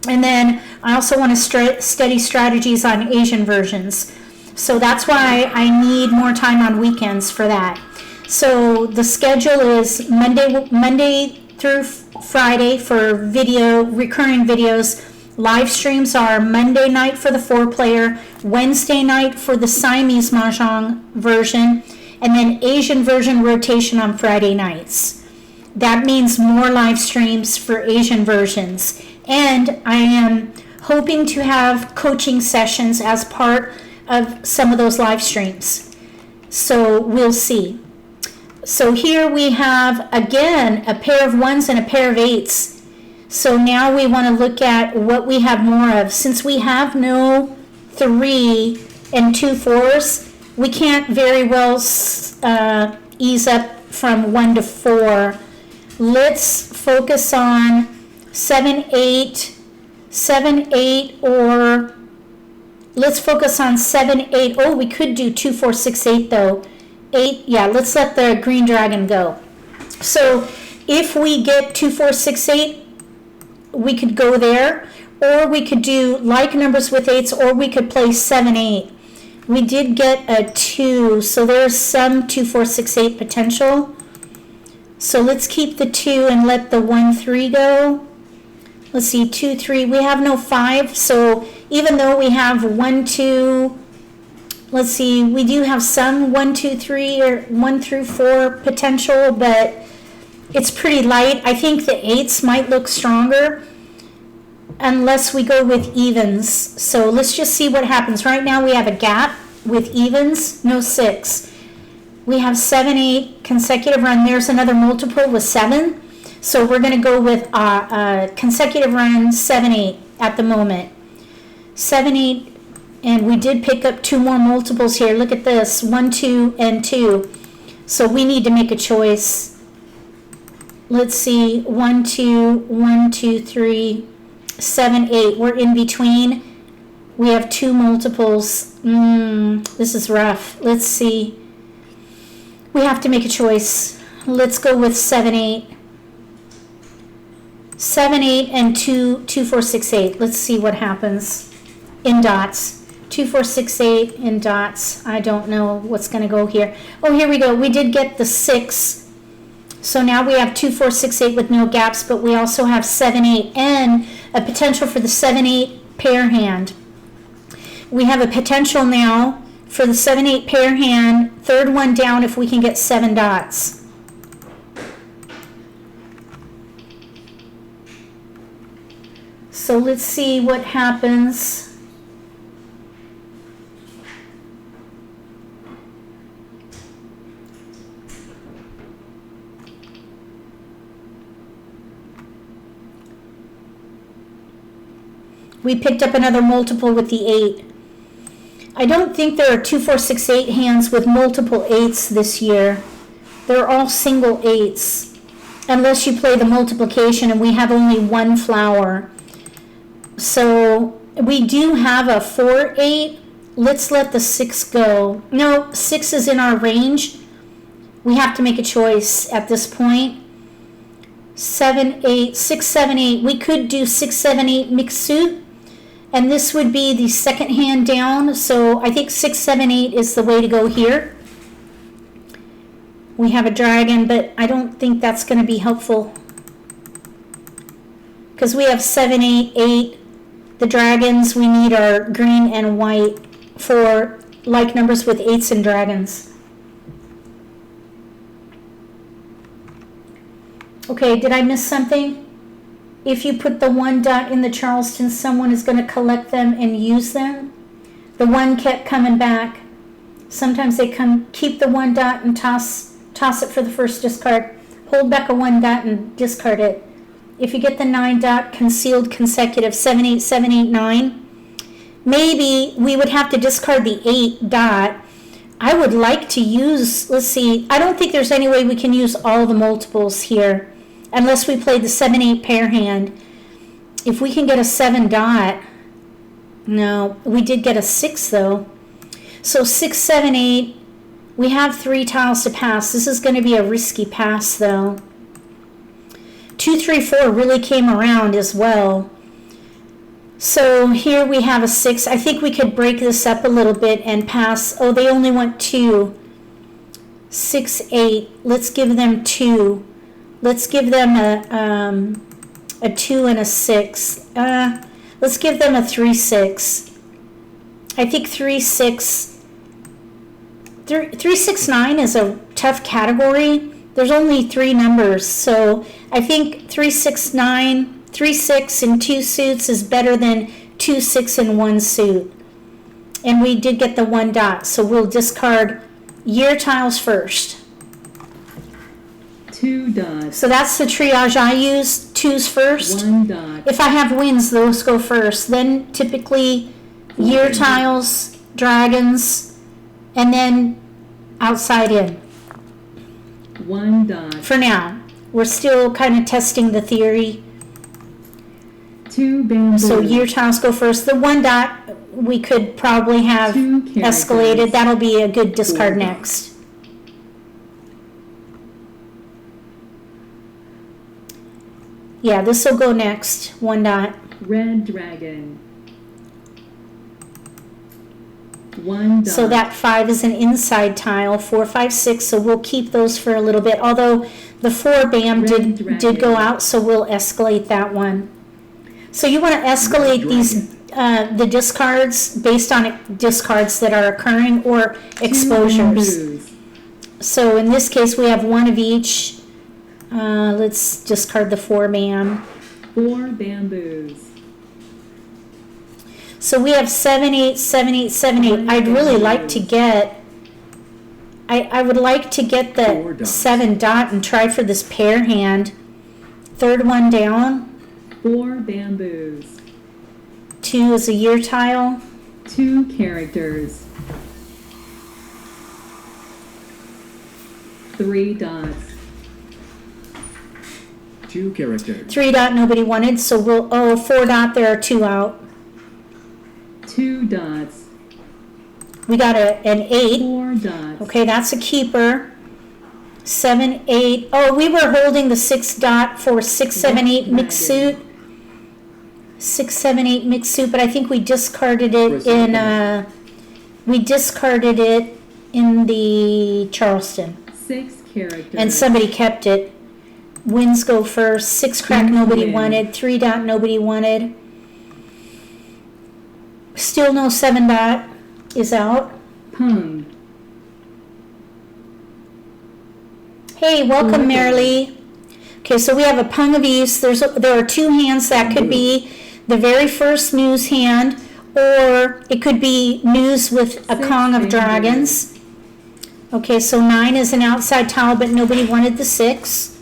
And then I also want to study strategies on Asian versions. So that's why I need more time on weekends for that. So the schedule is Monday through Friday for recurring videos. Live streams are Monday night for the 4-player, Wednesday night for the Siamese Mahjong version, and then Asian version rotation on Friday nights. That means more live streams for Asian versions. And I am hoping to have coaching sessions as part of some of those live streams. So we'll see. So here we have, again, a pair of 1s and a pair of 8s. So now we want to look at what we have more of. Since we have no 3 and 2 4s, we can't very well ease up from 1 to 4. Let's focus on 7, 8, or let's focus on 7, 8. Oh, we could do 2, 4, 6, 8 though. 8, yeah, let's let the green dragon go. So if we get 2, 4, 6, 8, we could go there, or we could do like numbers with 8s, or we could play 7, 8. We did get a 2, so there's some 2, 4, 6, 8 potential. So let's keep the 2 and let the 1, 3 go. Let's see, 2, 3. We have no 5, so even though we have 1, 2, let's see, we do have some 1, 2, 3, or 1 through 4 potential, but it's pretty light. I think the 8s might look stronger unless we go with evens. So let's just see what happens. Right now we have a gap with evens, no 6. We have 7, 8 consecutive run. There's another multiple with 7. So we're going to go with consecutive run 7, 8 at the moment. 7, 8, and we did pick up 2 more multiples here. Look at this, 1, 2, and 2. So we need to make a choice. Let's see, 1, 2, 1, 2, 3, 7, 8. We're in between. We have 2 multiples. This is rough. Let's see. We have to make a choice. Let's go with 7, 8. 7, 8, and 2, 4, 6, 8. Let's see what happens in dots. 2, 4, 6, 8 in dots. I don't know what's going to go here. Oh, here we go. We did get the 6. So now we have 2, 4, 6, 8 with no gaps, but we also have 7, 8 and a potential for the 7, 8 pair hand. We have a potential now for the 7, 8 pair hand, third one down if we can get 7 dots. So let's see what happens. We picked up another multiple with the 8. I don't think there are 2, 4, 6, 8 hands with multiple 8s this year. They're all single 8s. Unless you play the multiplication and we have only 1 flower. So we do have a 4, 8. let's let the 6 go. No, 6 is in our range. We have to make a choice at this point. 7, 8, 6, 7, 8. We could do 6, 7, 8 mixed suit. And this would be the second hand down. So I think 6, 7, 8 is the way to go here. We have a dragon, but I don't think that's going to be helpful. Because we have 7, 8, 8. The dragons, we need our green and white for like numbers with 8s and dragons. Okay, did I miss something? If you put the 1 dot in the Charleston, someone is going to collect them and use them. The 1 kept coming back. Sometimes they keep the 1 dot and toss it for the first discard. Hold back a 1 dot and discard it. If you get the 9 dot concealed consecutive, 7, 8, 7, 8, 9, maybe we would have to discard the 8 dot. I would like to use, let's see, I don't think there's any way we can use all the multiples here unless we play the 7, 8 pair hand. If we can get a 7 dot, no, we did get a 6 though. So 6, 7, 8, we have 3 tiles to pass. This is going to be a risky pass though. 2, 3, 4 really came around as well. So here we have a 6. I think we could break this up a little bit and pass. Oh, they only want 2. 6, 8. Let's give them 2. Let's give them a 2 and a 6. Let's give them a 3, 6. I think 3, 6. 3, 6, 9 is a tough category. There's only 3 numbers, so I think 3, 6, 9, 3, 6 and 2 suits is better than 2, 6 and 1 suit. And we did get the 1 dot, so we'll discard year tiles first. 2 dots. So that's the triage I use, 2s first. 1 dot. If I have wins, those go first. Then typically year tiles, dragons, and then outside in. 1 dot. For now, we're still kind of testing the theory. 2 bamboo. So year tiles go first. The 1 dot we could probably have 2 characters. escalated. That'll be a good discard 4 next. Yeah, this will go next. 1 dot. Red dragon. 1 dot. So that 5 is an inside tile. 4, 5, 6. So we'll keep those for a little bit. Although the 4 bam Red did dragon. go out, so we'll escalate that one. So you want to escalate these the discards based on discards that are occurring or 2 exposures. bamboos. So in this case, we have 1 of each. Let's discard the 4 bam. 4 bamboos. So we have 7, 8, 7, 8, 7, 8. I'd really like to get, I would like to get 4 the dots. 7 dot and try for this pair hand. Third one down. 4 bamboos. 2 is a year tile. 2 characters. 3 dots. 2 characters. 3 dot nobody wanted, so we'll, 4 dot, there are 2 out. 2 dots. We got an 8. 4 dots. Okay, that's a keeper. 7, 8. Oh, we were holding the 6 dot for 6, 7, 8 mixed suit. 6, 7, 8 mixed suit, but I think we discarded it in, the Charleston. 6 characters. And somebody kept it. Wins go first. 6 crack nobody Win. wanted. 3 dot nobody wanted. Still no 7 dot is out. Pung. Hey, welcome, Welcome. Marilee. Okay, so we have a Pung of East. There are 2 hands that could be the very first news hand, or it could be news with a 6 Kong of bamboo. Dragons. Okay, so 9 is an outside tile, but nobody wanted the 6.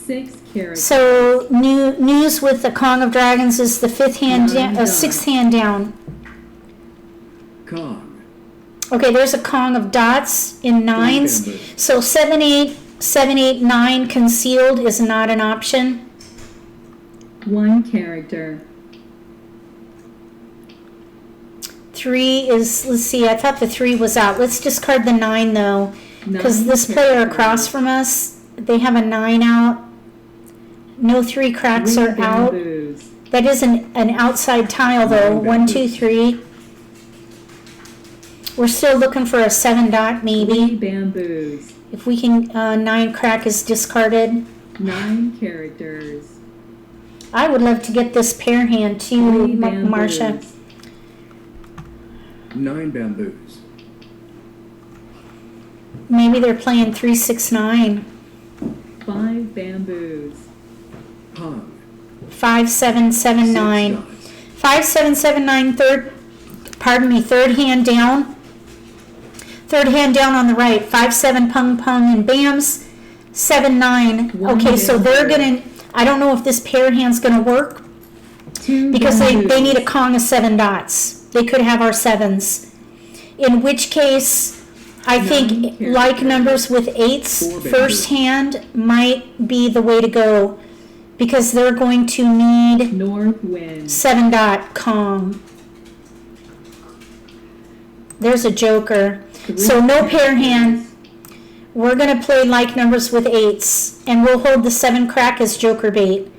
6 characters. So news with the Kong of Dragons is the 5th hand, 6th hand down. Kong. Okay, there's a Kong of dots in 9s. bamboo. So 7, 8, 7, 8, 9 concealed is not an option. 1 character. 3 is, let's see, I thought the 3 was out. Let's discard the 9 though, because 9 this player characters. across from us, they have a 9 out. No 3 cracks 3 are out. bamboos. That is an outside tile though. 1, 2, 3. We're still looking for a 7 dot 3 maybe. bamboos. If we can, 9 crack is discarded. 9 characters. I would love to get this pair hand too, 3 bamboos. Marcia. 9 bamboos. Maybe they're playing 3, 6, 9. 5 bamboos. Hung. 5, 7, 7, 6 9. dots. 5, 7, 7, 9, third hand down. Third hand down on the right. 5, 7, pung, pung, and bams. 7, 9. 1 Okay, so they're bamboo. gonna, I don't know if this pair hand's gonna work 2 because they bamboos. need a Kong of 7 dots. They could have our 7s. In which case, I think 9 characters. like numbers with 8s, 4 bamboos. first hand might be the way to go because they're going to need North wind. 7 dot Kong. There's a joker. 3 So no pair characters. hand. We're going to play like numbers with 8s, and we'll hold the 7 crack as joker bait.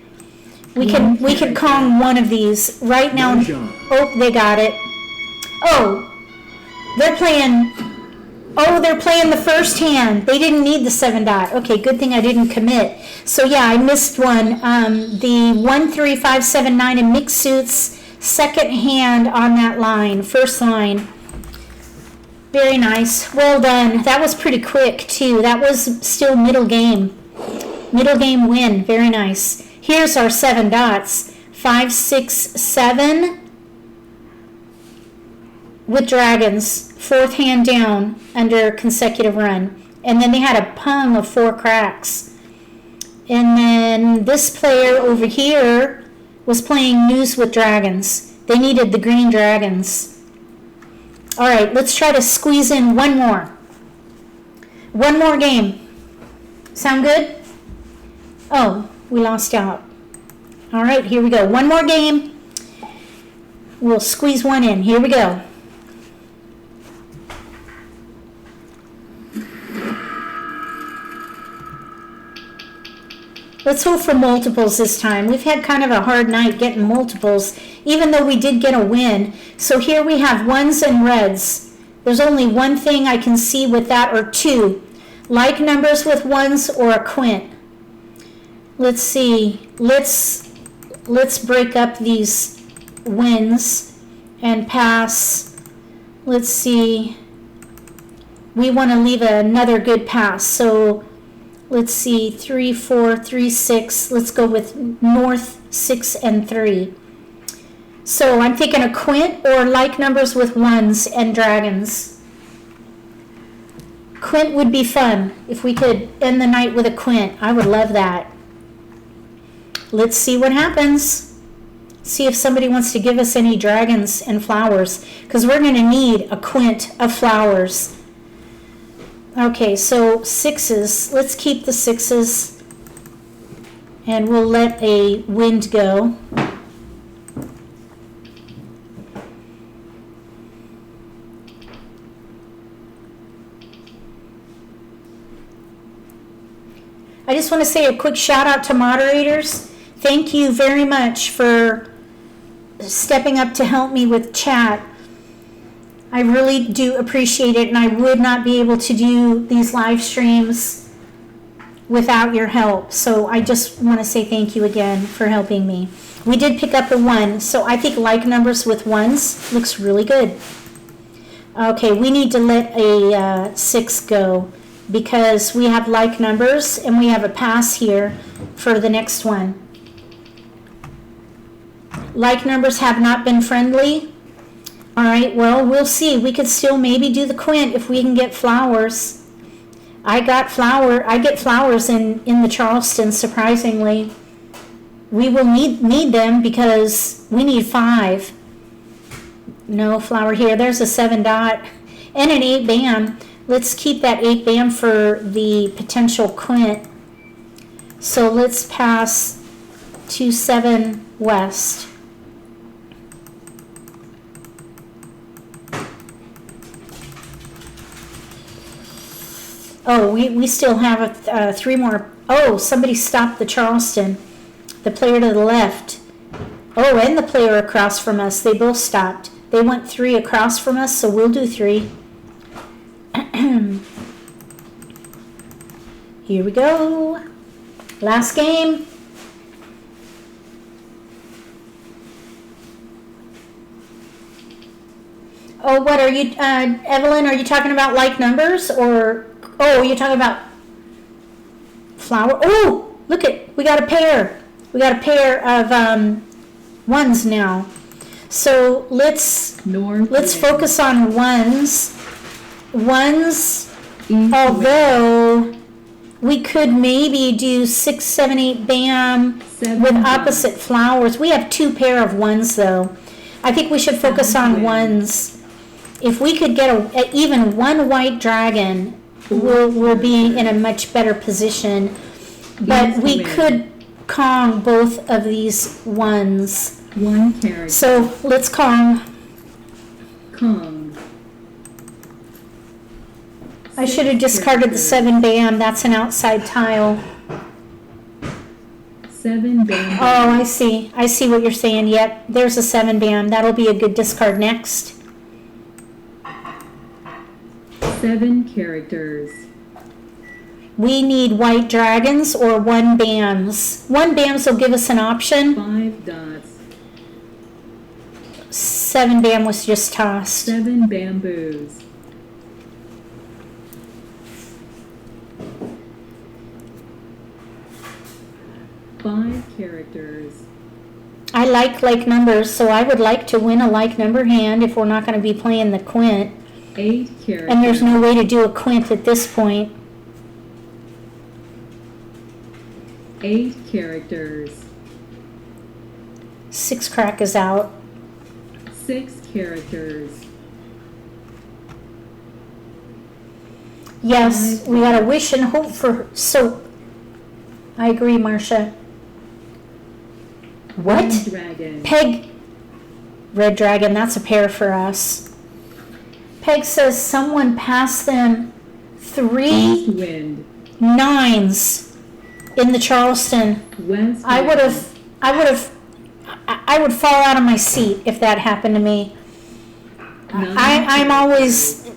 We could Kong one of these right now. Mahjong. Oh, they got it. Oh, they're playing the first hand. They didn't need the 7 dot. Okay, good thing I didn't commit. So yeah, I missed one. The 1, 3, 5, 7, 9 in mixed suits, second hand on that line, first line. Very nice. Well done. That was pretty quick too. That was still middle game. Middle game win. Very nice. Here's our 7 dots. 5, 6, 7 with dragons. Fourth hand down under consecutive run. And then they had a pung of 4 cracks. And then this player over here was playing news with dragons. They needed the green dragons. All right, let's try to squeeze in one more. One more game. Sound good? Oh, we lost out. All right, here we go. One more game. We'll squeeze one in. Here we go. Let's hope for multiples this time. We've had kind of a hard night getting multiples, even though we did get a win. So here we have 1s and reds. There's only one thing I can see with that, or 2. Like numbers with 1s or a quint. Let's see. Let's break up these wins and pass. Let's see. We want to leave another good pass. So let's see, 3, 4, 3, 6. Let's go with north, 6, and 3. So I'm thinking a quint or like numbers with 1s and dragons. Quint would be fun. If we could end the night with a quint, I would love that. Let's see what happens. See if somebody wants to give us any dragons and flowers, because we're going to need a quint of flowers. Okay, so 6s. Let's keep the 6s. And we'll let a wind go. I just want to say a quick shout out to moderators. Thank you very much for stepping up to help me with chat. I really do appreciate it, and I would not be able to do these live streams without your help. So I just want to say thank you again for helping me. We did pick up a 1, so I think like numbers with 1s looks really good. Okay, we need to let a 6 go because we have like numbers and we have a pass here for the next one. Like numbers have not been friendly. All right, well, we'll see. We could still maybe do the quint if we can get flowers. I get flowers in the Charleston, surprisingly. We will need them because we need 5. No flower here. There's a 7 dot and an 8 bam. Let's keep that 8 bam for the potential quint. So let's pass to 7 west. Oh, we still have three more. Oh, somebody stopped the Charleston. The player to the left. Oh, and the player across from us. They both stopped. They went 3 across from us, so we'll do 3. Here we go. Last game. Oh, what are you, Evelyn, are you talking about like numbers or, oh, you're talking about flower? Oh, look it, we got a pair. We got a pair of ones now. So let's focus on ones. Ones, although we could maybe do 6, 7, 8 bam with opposite flowers. We have 2 pair of ones though. I think we should focus on ones. If we could get even one white dragon, we'll be in a much better position. But we could Kong both of these ones. One character. So let's Kong. Kong. I should have discarded the 7 bam. That's an outside tile. 7 bam. Oh, I see. I see what you're saying. Yep, there's a 7 bam. That'll be a good discard next. 7 characters. We need white dragons or 1 bams. 1 bams will give us an option. 5 dots. 7 bam was just tossed. 7 bamboos. Five characters. I like numbers, so I would like to win a like number hand if we're not going to be playing the quint. 8 characters. And there's no way to do a quint at this point. 8 characters. 6 crack is out. 6 characters. Yes, we got to wish and hope for soap. I agree, Marcia. What? Red dragon. Peg. Red dragon, that's a pair for us. Peg says someone passed them 3 East wind. 9s in the Charleston. West I would fall out of my seat if that happened to me. I'm always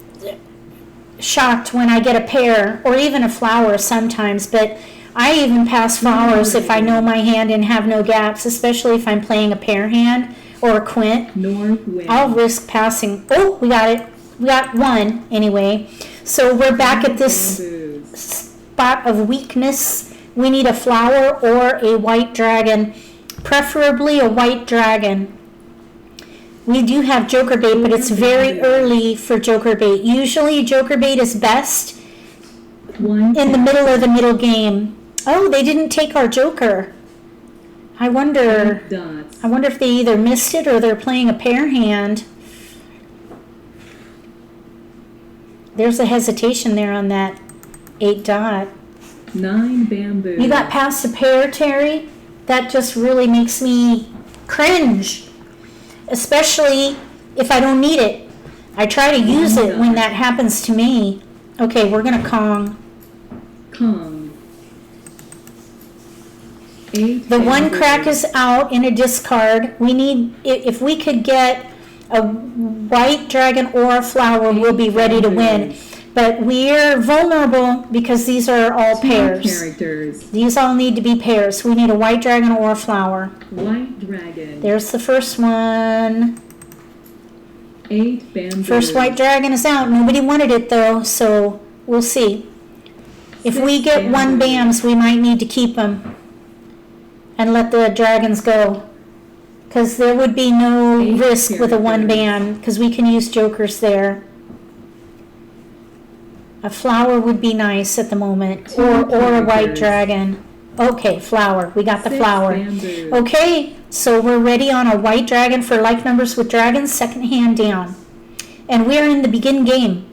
shocked when I get a pair or even a flower sometimes, but I even pass flowers if I know my hand and have no gaps, especially if I'm playing a pair hand or a quint. North wind. I'll risk passing. Oh, we got it. We got 1 anyway. So we're back at this spot of weakness. We need a flower or a white dragon, preferably a white dragon. We do have joker bait, but it's very early for joker bait. Usually joker bait is best in the middle of the middle game. Oh, they didn't take our joker. I wonder if they either missed it or they're playing a pair hand. There's a hesitation there on that 8 dot. 9 bamboo. You got past a pair, Terry? That just really makes me cringe. Especially if I don't need it. I try to use it when that happens to me. Okay, we're going to Kong. Kong. 8 The 1 bamboos. crack is out in a discard. We need, if we could get a white dragon or a flower, we'll be ready to win. But we're vulnerable because these are all 2 pairs. characters. These all need to be pairs. We need a white dragon or a flower. White dragon. There's the first one. 8 bamboos. First white dragon is out. Nobody wanted it though, so we'll see. If we 6 get 1 bamboos. bams, we might need to keep them and let the dragons go. Because there would be no 8 risk with a 1 characters. bam, because we can use jokers there. A flower would be nice at the moment, 2 or a white characters. dragon. Okay, flower. We got the 6 flower. bamboos. Okay, so we're ready on a white dragon for like numbers with dragons, second hand down. And we're in the begin game.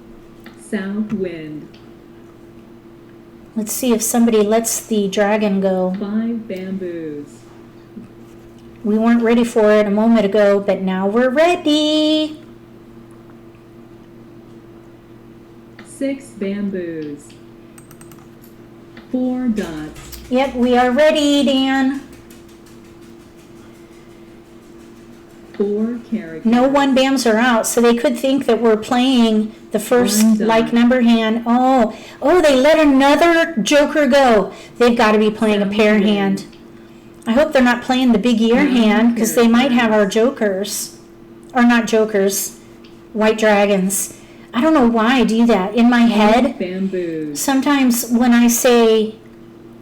South wind. Let's see if somebody lets the dragon go. 5 bamboos. We weren't ready for it a moment ago, but now we're ready. 6 bamboos. 4 dots. Yep, we are ready, Dan. 4 characters. No one bams are out, so they could think that we're playing the first One dot. like number hand. Oh, they let another joker go. They've got to be playing a pair Seven. hand. I hope they're not playing the big ear Nine hand, because they might have our characters. jokers. Or not jokers, white dragons. I don't know why I do that. In my 8 head, bamboos. sometimes when I say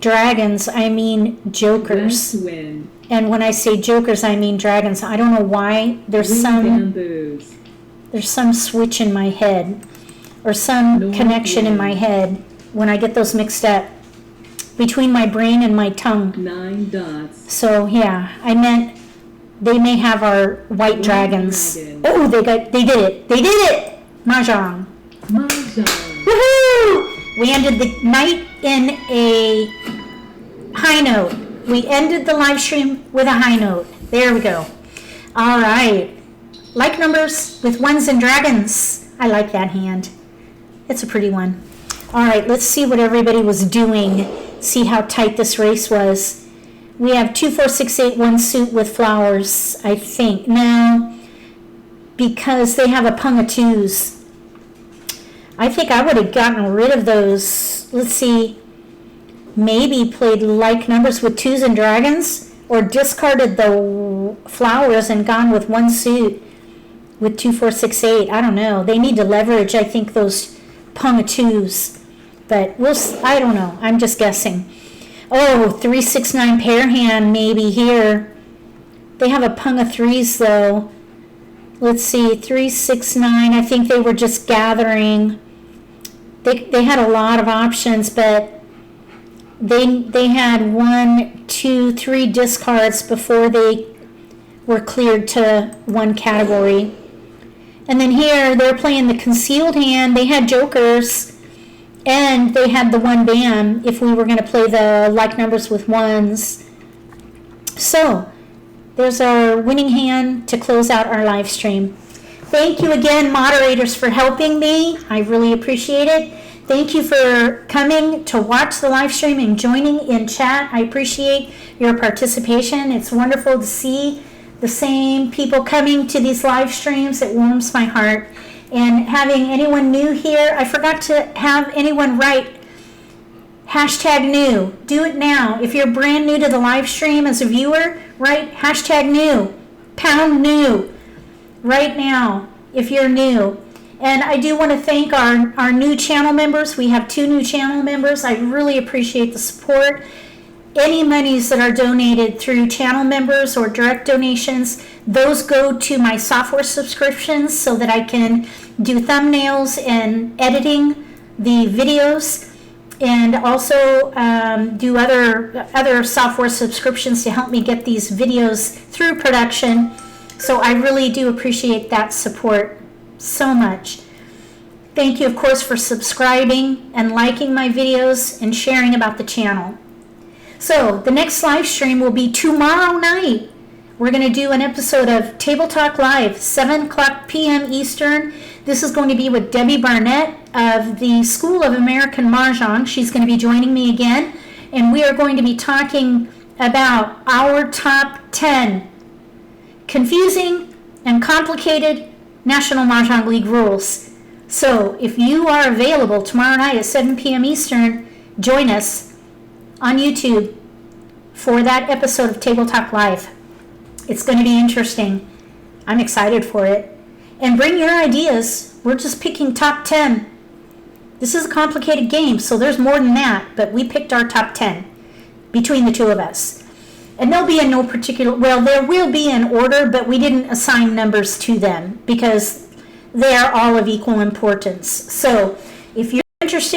dragons, I mean jokers. West wind. And when I say jokers, I mean dragons. I don't know why. There's Green some bamboos. switch in my head, or some North connection in wind. my head when I get those mixed up between my brain and my tongue. 9 dots. So yeah, I meant they may have our white dragons. dragon. Oh, they did it. They did it. Mahjong. Mahjong. Woohoo! We ended the night in a high note. We ended the live stream with a high note. There we go. All right. Like numbers with ones and dragons. I like that hand. It's a pretty one. All right, let's see what everybody was doing. See how tight this race was. We have 2, 4, 6, 8, 1 suit with flowers, I think. No, because they have a pung of twos. I think I would have gotten rid of those. Let's see. Maybe played like numbers with twos and dragons, or discarded the flowers and gone with one suit with 2, 4, 6, 8. I don't know. They need to leverage, I think, those pung of twos. But I don't know. I'm just guessing. Oh, 3, 6, 9 pair hand maybe here. They have a pung of threes though. Let's see, 3, 6, 9. I think they were just gathering. They had a lot of options, but they had 1, 2, 3 discards before they were cleared to one category. And then here they're playing the concealed hand. They had jokers, and they had the one bam if we were going to play the like numbers with ones. So there's our winning hand to close out our live stream. Thank you again, moderators, for helping me. I really appreciate it. Thank you for coming to watch the live stream and joining in chat. I appreciate your participation. It's wonderful to see the same people coming to these live streams. It warms my heart. And having anyone new here, I forgot to have anyone write #new. Do it now. If you're brand new to the live stream as a viewer, write #new, #new right now if you're new. And I do want to thank our new channel members. We have 2 new channel members. I really appreciate the support. Any monies that are donated through channel members or direct donations, those go to my software subscriptions so that I can do thumbnails and editing the videos, and also do other software subscriptions to help me get these videos through production. So I really do appreciate that support so much. Thank you, of course, for subscribing and liking my videos and sharing about the channel. So the next live stream will be tomorrow night. We're going to do an episode of Table Talk Live, 7:00 p.m. Eastern. This is going to be with Debbie Barnett of the School of American Mah Jongg. She's going to be joining me again, and we are going to be talking about our top 10 confusing and complicated National Mah Jongg League rules. So if you are available tomorrow night at 7 p.m. Eastern, join us on YouTube for that episode of Table Talk Live. It's going to be interesting. I'm excited for it. And bring your ideas. We're just picking top 10. This is a complicated game, so there's more than that, but we picked our top 10 between the 2 of us. And they'll be in no particular, well, there will be in order, but we didn't assign numbers to them because they are all of equal importance. So if you're interested